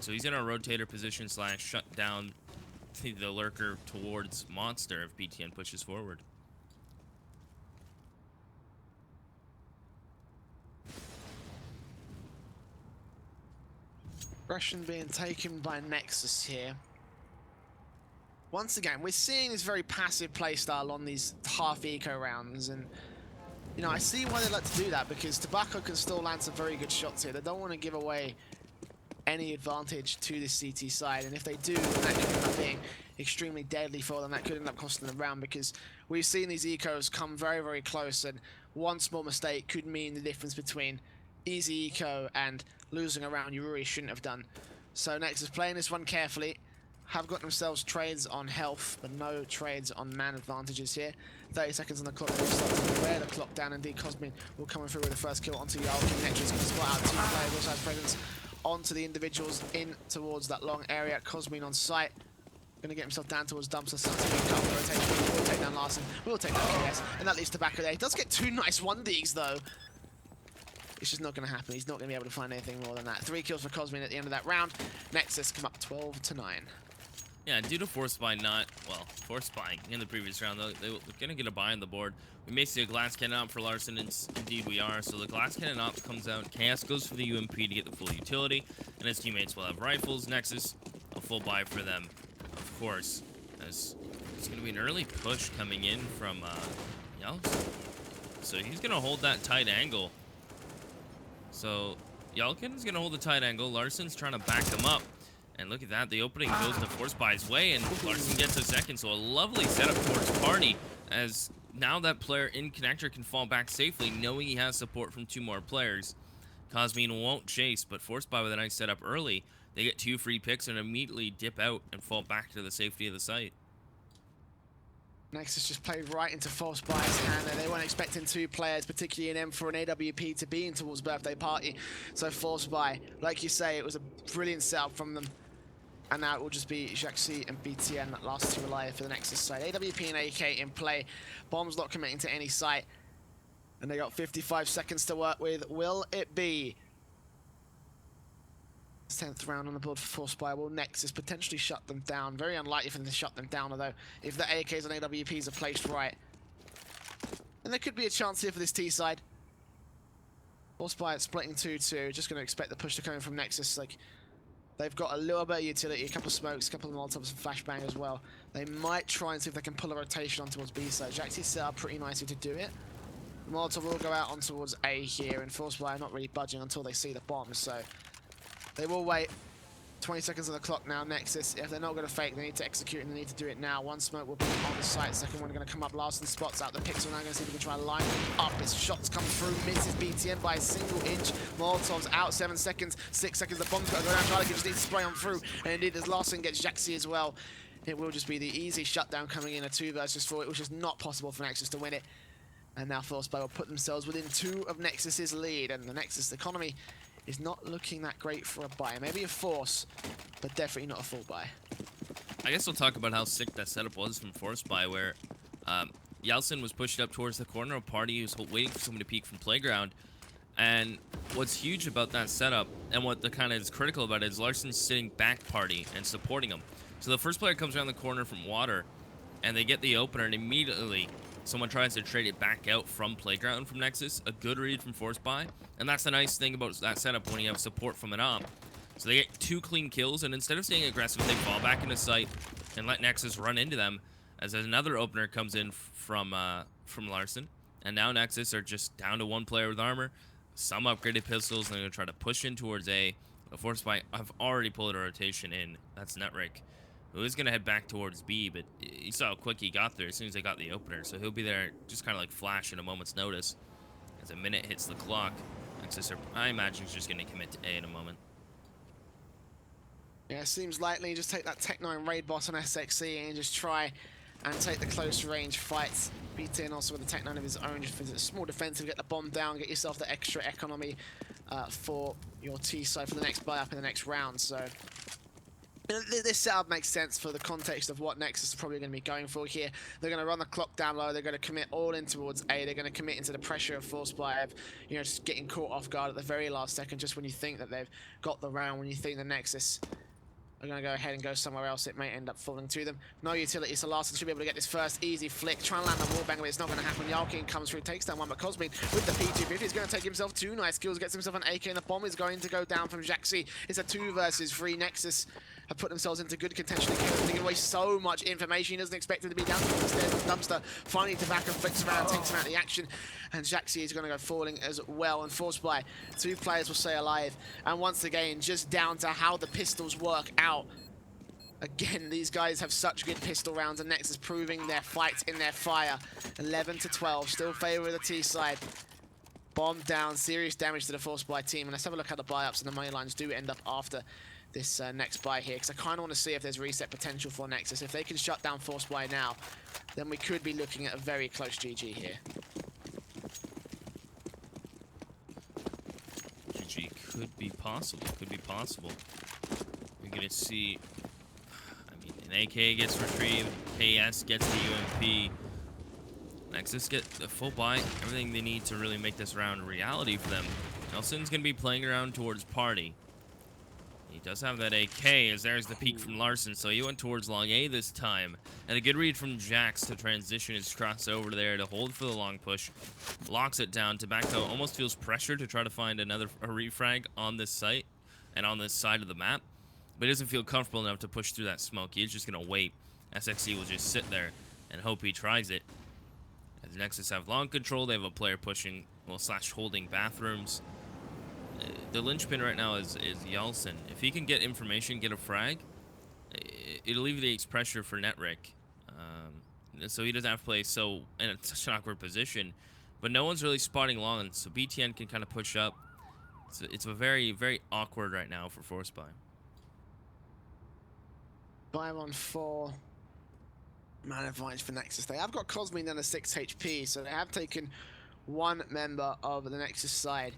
So he's in a rotator position / shut down the lurker towards Monster if BTN pushes forward. Aggression being taken by Nexus here. Once again, we're seeing this very passive playstyle on these half eco rounds, and you know, I see why they like to do that, because Tobacco can still land some very good shots here. They don't want to give away any advantage to this CT side, and if they do, then that could end up being extremely deadly for them. That could end up costing them round, because we've seen these ecos come very, very close, and one small mistake could mean the difference between easy eco and losing a round you really shouldn't have done. So Nexus playing this one carefully. Have got themselves trades on health, but no trades on man advantages here. 30 seconds on the clock. They'll start to wear the clock down. Indeed, Cosmine will come through with the first kill onto Yalkin. Nexus going to spot out 2 players. Also has presence onto the individuals in towards that long area. Cosmine on site. Gonna get himself down towards dumpster. Starting to get cover rotation. We'll take down Larson. We'll take down KS. And that leads to back of there. He does get 2 nice 1Ds though. It's just not going to happen. He's not going to be able to find anything more than that. 3 kills for Cosmin at the end of that round. Nexus come up 12-9. Yeah, due to Forcebuy not, well, Forcebuy in the previous round, they're going to get a buy on the board. We may see a glass cannon op for Larson, and indeed we are. So the glass cannon op comes out. Chaos goes for the UMP to get the full utility, and his teammates will have rifles. Nexus, a full buy for them, of course, as it's going to be an early push coming in from Yeltsin. So he's going to hold that tight angle. So Yelkin's going to hold the tight angle. Larson's trying to back him up. And look at that, the opening goes to Forcebuy's way, and Larson gets a second. So a lovely setup towards Party, as now that player in connector can fall back safely, knowing he has support from 2 more players. Cosmin won't chase, but Forcebuy with a nice setup early. They get 2 free picks and immediately dip out and fall back to the safety of the site. Nexus just played right into Forcebuy's hand there. They weren't expecting 2 players, particularly in M4 and AWP, to be in towards birthday party. So Forcebuy, like you say, it was a brilliant setup from them. And now it will just be Jaxi and BTN that last 2 alive for the Nexus side. AWP and AK in play. Bomb's not committing to any site. And they got 55 seconds to work with. Will it be 10th round on the board for Forcebuy? Will Nexus potentially shut them down? Very unlikely for them to shut them down, although if the AKs and AWPs are placed right, then there could be a chance here for this T side. Forcebuy splitting 2-2. Just going to expect the push to come in from Nexus. Like, they've got a little bit of utility, a couple of smokes, a couple of molotovs, and flashbang as well. They might try and see if they can pull a rotation on towards B side. Jaxi set up pretty nicely to do it. The molotov will go out on towards A here, and Forcebuy are not really budging until they see the bomb, so they will wait. 20 seconds on the clock now, Nexus. If they're not going to fake, they need to execute, and they need to do it now. 1 smoke will be on the site. Second one going to come up. Larson spots out the pixel. Now going to see if we can try and line up. His shots come through. Misses BTN by a single inch. Molotov's out. 7 seconds. 6 seconds. The bomb's got to go down. Charlie just needs to spray on through. And indeed, as Larson gets Jaxi as well, it will just be the easy shutdown coming in. A 2 versus 4. It was just not possible for Nexus to win it. And now Forcebuy will put themselves within 2 of Nexus's lead. And the Nexus economy is not looking that great for a buy. Maybe a force, but definitely not a full buy. I guess we'll talk about how sick that setup was from Forcebuy, where Yeltsin was pushed up towards the corner of Party. He was waiting for someone to peek from Playground. And what's huge about that setup, and what the kind of is critical about it, is Larson's sitting back Party and supporting him. So the first player comes around the corner from Water, and they get the opener, and immediately someone tries to trade it back out from Playground from Nexus. A good read from Forcebuy. And that's the nice thing about that setup when you have support from an op. So they get 2 clean kills, and instead of staying aggressive, they fall back into sight and let Nexus run into them as another opener comes in from Larson. And now Nexus are just down to 1 player with armor, some upgraded pistols, and they're going to try to push in towards A. Forcebuy have already pulled a rotation in. That's Netrick, who is going to head back towards B, but you saw how quick he got there as soon as they got the opener. So he'll be there just kind of like flash in a moment's notice. As a minute hits the clock, Nexus, I imagine, is just going to commit to A in a moment. Yeah, seems likely. Just take that Tech 9 raid bot on SXE and just try and take the close range fights. BTN also with the Tech 9 of his own, just visit a small defensive, get the bomb down, get yourself the extra economy for your T side for the next buy up in the next round. So this setup makes sense for the context of what Nexus is probably going to be going for here. They're going to run the clock down low. They're going to commit all in towards A. They're going to commit into the pressure of Forcebuy of, you know, just getting caught off guard at the very last second, just when you think that they've got the round, when you think the Nexus are going to go ahead and go somewhere else, it may end up falling to them. No utility, so Larson should be able to get this first easy flick. Try and land the wallbang, but it's not going to happen. Yalkin comes through, takes down one, but Cosmin with the P250 is going to take himself 2 nice kills, gets himself an AK, and the bomb is going to go down from Jaxi. It's a 2 versus 3. Nexus have put themselves into good contention and giving away so much information. He doesn't expect it to be down to the stairs of the dumpster. Finally, tobacco flicks around, takes him out of the action, and Jaxi is going to go falling as well. And Forcebuy, 2 players will stay alive. And once again, just down to how the pistols work out. Again, these guys have such good pistol rounds, and Nexus proving their fight in their fire. 11-12, still favor the T side. Bomb down, serious damage to the Forcebuy team. And let's have a look how the buy-ups and the money lines do end up after this next buy here, because I kind of want to see if there's reset potential for Nexus. If they can shut down Forcebuy now, then we could be looking at a very close GG here. GG could be possible. Could be possible. We're going to see... An AK gets retrieved. KS gets the UMP. Nexus get the full buy. Everything they need to really make this round a reality for them. Nelson's going to be playing around towards Party. He does have that AK, as there's the peek from Larson, so he went towards long A this time. And a good read from Jax to transition his cross over there to hold for the long push. Locks it down. Tobacco almost feels pressure to try to find a refrag on this site and on this side of the map. But he doesn't feel comfortable enough to push through that smoke. He's just going to wait. SXE will just sit there and hope he tries it. As Nexus have long control, they have a player pushing, well, slash holding bathrooms. The linchpin right now is Yalson. If he can get information, get a frag, it alleviates pressure for Netrick. So he doesn't have to play so in such an awkward position. But no one's really spotting long, so BTN can kind of push up. It's a very, very awkward right now for Forcebuy. 5-on-4 man advantage for Nexus. They have got Cosmin down to 6 HP, so they have taken one member of the Nexus side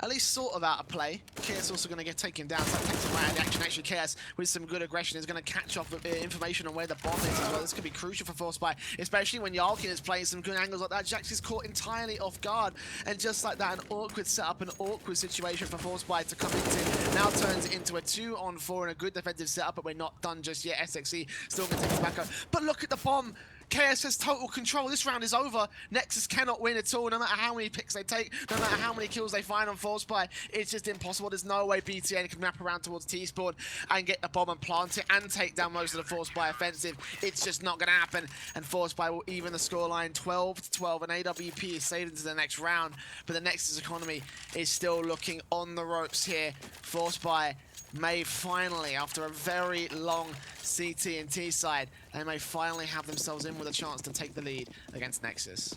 at least sort of out of play. KS also going to get taken down, so that takes him right out of the action. Actually, KS with some good aggression is going to catch off information on where the bomb is as well. This could be crucial for Forcebuy, especially when Yalkin is playing some good angles like that. Jax is caught entirely off guard, and just like that, an awkward setup, an awkward situation for Forcebuy to come into. Now turns it into a 2-on-4 and a good defensive setup, but we're not done just yet. SXE still going to take us back up. But look at the bomb. KS has total control. This round is over. Nexus cannot win at all, no matter how many picks they take, no matter how many kills they find on Forcebuy. It's just impossible. There's no way BTN can wrap around towards T-Spawn and get the bomb and plant it and take down most of the Forcebuy offensive. It's just not going to happen, and Forcebuy will even the scoreline 12-12, and AWP is saved into the next round, but the Nexus economy is still looking on the ropes here. Forcebuy may finally, after a very long CT and T side, they may finally have themselves in with a chance to take the lead against Nexus.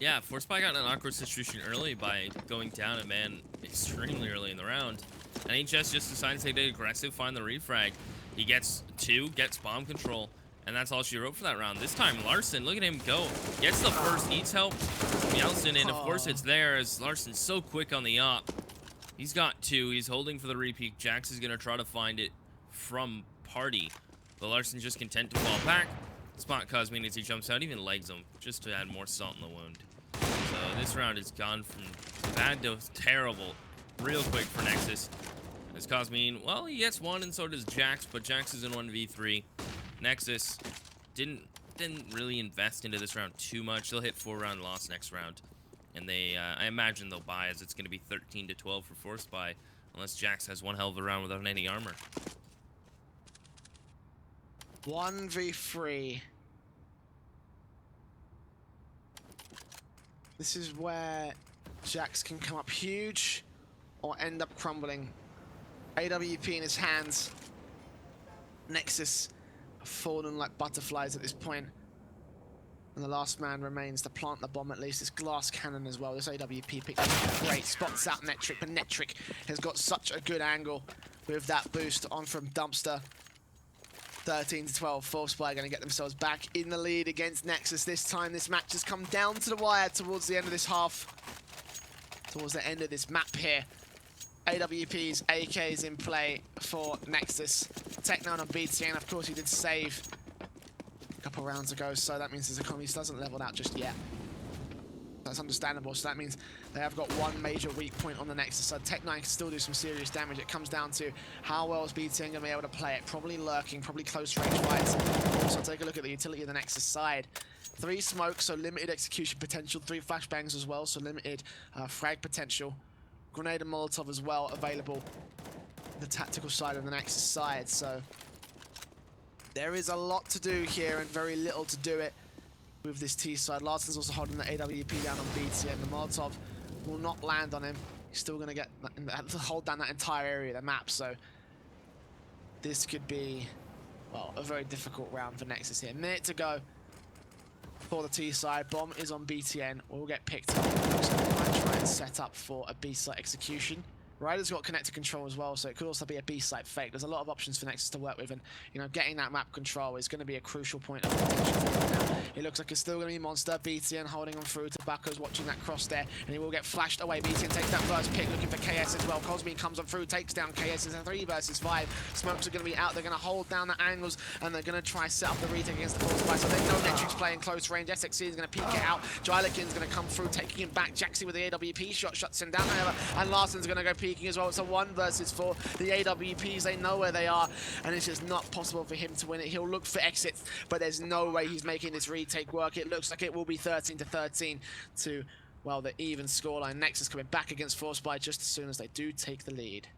Yeah, Forcebuy got in an awkward situation early by going down a man extremely early in the round. NHS just decides to take aggressive, find the refrag. He gets 2, gets bomb control, and that's all she wrote for that round. This time, Larson, look at him go. Gets the first, needs help from Yeltsin, and of course it's there as Larson's so quick on the op. He's got 2. He's holding for the repeat. Jax is going to try to find it from Party. But Larson's just content to fall back. Spot Cosmin as he jumps out, even legs him, just to add more salt in the wound. So this round has gone from bad to terrible real quick for Nexus. As Cosmin, well, he gets 1 and so does Jax, but Jax is in 1v3. Nexus didn't really invest into this round too much. They'll hit 4-round loss next round. And they, I imagine they'll buy, as it's going to be 13-12 for Forcebuy, unless Jax has one hell of a round without any armor. 1v3. This is where Jax can come up huge or end up crumbling. AWP in his hands. Nexus have fallen like butterflies at this point. And the last man remains to plant the bomb, at least. This glass cannon as well. This AWP picked up great. Spots out Netrick, but Netrick has got such a good angle with that boost on from Dumpster. 13-12. Forcebuy going to get themselves back in the lead against Nexus. This time, this match has come down to the wire towards the end of this half. Towards the end of this map here. AWP's AKs in play for Nexus. Tech9 on BTN, of course, he did save couple rounds ago, so that means his economy hasn't leveled out just yet. That's understandable, so that means they have got one major weak point on the Nexus side. Tech9 can still do some serious damage. It comes down to how well is BTN going to be able to play it. Probably lurking, probably close range fights. Also, take a look at the utility of the Nexus side. 3 smokes, so limited execution potential. 3 flashbangs as well, so limited frag potential. Grenade and Molotov as well available. The tactical side of the Nexus side, so there is a lot to do here and very little to do it with this T side. Larson's also holding the AWP down on BTN. The Molotov will not land on him. He's still going to get hold down that entire area of the map. So this could be, well, a very difficult round for Nexus here. A minute to go for the T side. Bomb is on BTN. Will get picked up. So they might try and set up for a B site execution. Ryder's got connected control as well, so it could also be a B-site fake. There's a lot of options for Nexus to work with, and you know, getting that map control is going to be a crucial point of contention for them now. It looks like it's still going to be Monster. BTN holding on through. Tobacco's watching that cross there, and he will get flashed away. BTN takes that first pick, looking for KS as well. Cosme comes on through, takes down KS. It's a 3 versus 5. Smokes are going to be out. They're going to hold down the angles, and they're going to try set up the retake against the Forcebuy. So they know Netrix playing close range. SXC is going to peek it out. Jylikin's going to come through, taking him back. Jaxi with the AWP shot shuts him down, however, and Larsen's going to go peeking as well. It's a 1 versus 4. The AWPs, they know where they are, and it's just not possible for him to win it. He'll look for exits, but there's no way he's making this retake work. It looks like it will be 13-13 to, well, the even scoreline. Nexus coming back against Forcebuy just as soon as they do take the lead.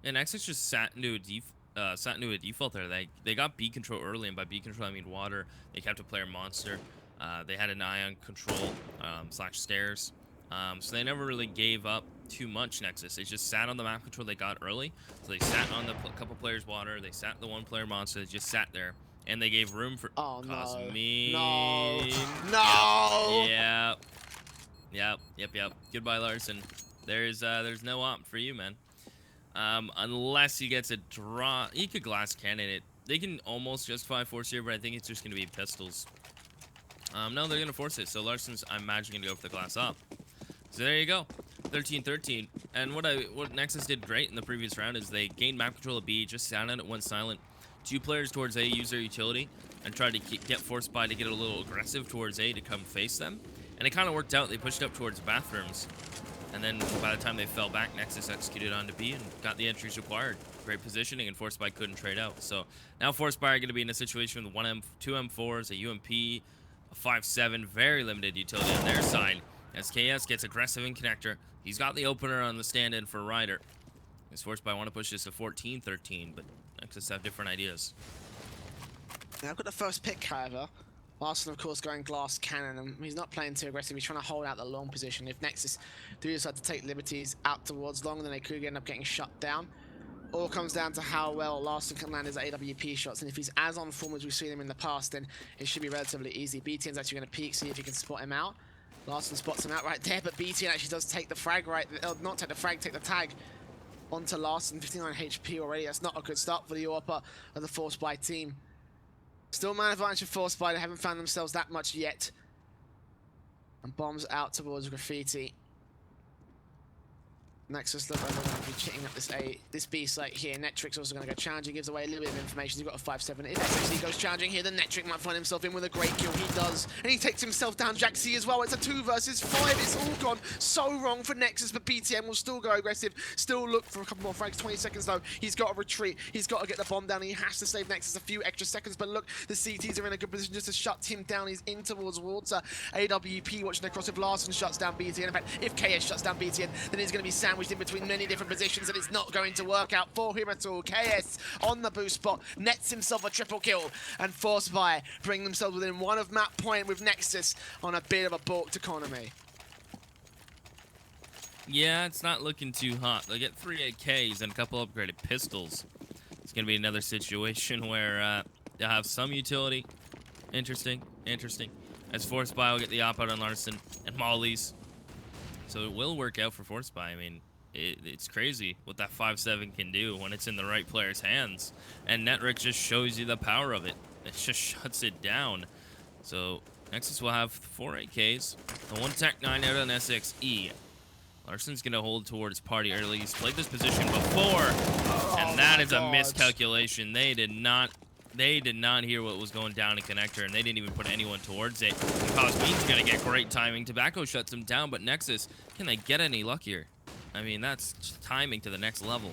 And Nexus just sat into a default there. They got B control early, and by B control I mean water. They kept a player Monster. They had an eye on control slash stairs. So they never really gave up too much, Nexus. They just sat on the map control they got early. So they sat on the couple players water. They sat the 1 player Monster. They just sat there. And they gave room for Cosme. No. Yep. Goodbye, Larsen. There's no op for you, man. Unless he gets a draw. He could glass cannon it. They can almost justify force here, but I think it's just gonna be pistols. No, they're gonna force it. So Larsen's, I'm imagining, gonna go for the glass up. So there you go, 13-13. And what Nexus did great in the previous round is they gained map control of B, just sat on it, went silent. 2 players towards A used their utility and tried to get Forcebuy to get a little aggressive towards A to come face them. And it kind of worked out. They pushed up towards bathrooms. And then by the time they fell back, Nexus executed onto B and got the entries required. Great positioning, and Forcebuy couldn't trade out. So now Forcebuy are going to be in a situation with 2 M4s, a UMP, a 5.7, very limited utility on their side. As KS gets aggressive in connector, he's got the opener on the stand-in for Ryder. As Forcebuy want to push this to 14-13, but Nexus have different ideas. Now I've got the first pick, however. Larsen, of course, going glass cannon, and he's not playing too aggressive. He's trying to hold out the long position. If Nexus do decide to take liberties out towards long, then they could end up getting shut down. All comes down to how well Larsen can land his AWP shots, and if he's as on form as we've seen him in the past, then it should be relatively easy. BTN's actually going to peek, see if he can spot him out. Larsen spots him out right there, but BTN actually does take the frag right, not take the frag, take the tag onto Larsen. 59 HP already. That's not a good start for the AWP of the Forcebuy team. Still man advantage for Forcebuy. They haven't found themselves that much yet. And bombs out towards Graffiti. Nexus look like they're going to be cheating up this B site here. Netrix also going to go challenging, gives away a little bit of information. He's got a 5.7. If SXC goes challenging here, then Netrix might find himself in with a great kill. He does. And he takes himself down. Jaxi as well. It's a 2 versus 5. It's all gone so wrong for Nexus, but BTM will still go aggressive. Still look for a couple more frags. 20 seconds though. He's got to retreat. He's got to get the bomb down. He has to save Nexus a few extra seconds. But look, the CTs are in a good position just to shut him down. He's in towards water. AWP watching across. If Larsen shuts down BTN. In fact, if KS shuts down BTN, then he's going to be sandwiched in between many different positions, and it's not going to work out for him at all. KS on the boost spot, nets himself a triple kill, and Forcebuy bring themselves within 1 of map point with Nexus on a bit of a balked economy. Yeah, it's not looking too hot. They get 3 AKs and a couple upgraded pistols. It's going to be another situation where they'll have some utility. Interesting. As Forcebuy will get the op out on Larsen and Molly's. So it will work out for Forcebuy. I mean, it's crazy what that 5.7 can do when it's in the right player's hands. And Netrix just shows you the power of it. It just shuts it down. So Nexus will have 4 AKs. The 1 Tech 9 out on SXE. Larsen's going to hold towards party early. He's played this position before. And that is a miscalculation. They did not hear what was going down in connector, and they didn't even put anyone towards it. Cosme's going to get great timing. Tobacco shuts him down, but Nexus, can they get any luckier? I mean, that's timing to the next level.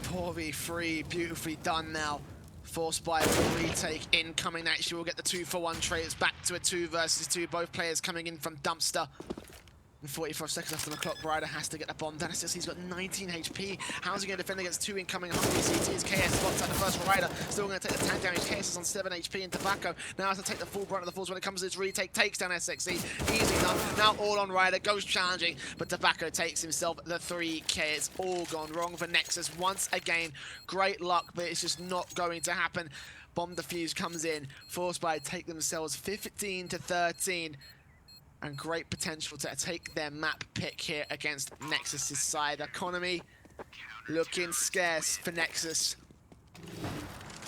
4v3, beautifully done now. Forcebuy will retake incoming. Actually, we'll get the 2-for-1 trade. It's back to a 2 versus 2. Both players coming in from dumpster. And 45 seconds left on the clock. Ryder has to get the bomb down. He's got 19 HP. How's he going to defend against 2 incoming hungry CTs? KS spots out the first Ryder. Still going to take the tank damage. KS is on 7 HP, and Tobacco now has to take the full brunt of the force when it comes to his retake. Takes down SXE. Easy enough. Now all on Ryder. Goes challenging, but Tobacco takes himself the 3K. It's all gone wrong for Nexus once again. Great luck, but it's just not going to happen. Bomb defuse comes in. Forcebuy take themselves 15-13. and great potential to take their map pick here against Nexus's side. Economy looking scarce for Nexus.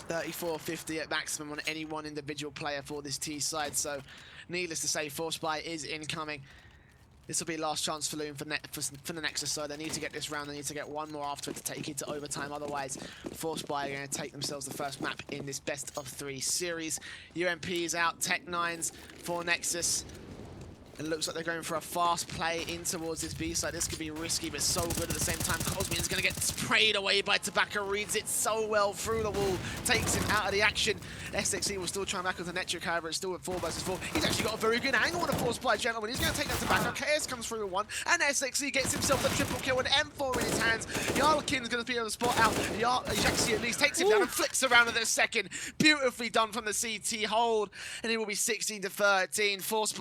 34.50 at maximum on any one individual player for this T side, so needless to say, Forcebuy is incoming. This will be last chance for Loon for the Nexus side. They need to get this round. They need to get one more after it to take it to overtime. Otherwise, Forcebuy are going to take themselves the first map in this best-of-3 series. UMP is out. Tech9s for Nexus. It looks like they're going for a fast play in towards this B side. This could be risky, but so good at the same time. Cosmian's going to get sprayed away by Tobacco. Reads it so well through the wall. Takes him out of the action. SXE will still try back with the Netric, however, it's still at 4 versus 4. He's actually got a very good angle on a Forcebuy gentleman. He's going to take that Tobacco. KS comes through with 1, and SXE gets himself the triple kill with M4 in his hands. Yarlakin's going to be able to spot out. Jaxi at least takes him down and flicks around in the second. Beautifully done from the CT hold, and it will be 16-13. Forcebuy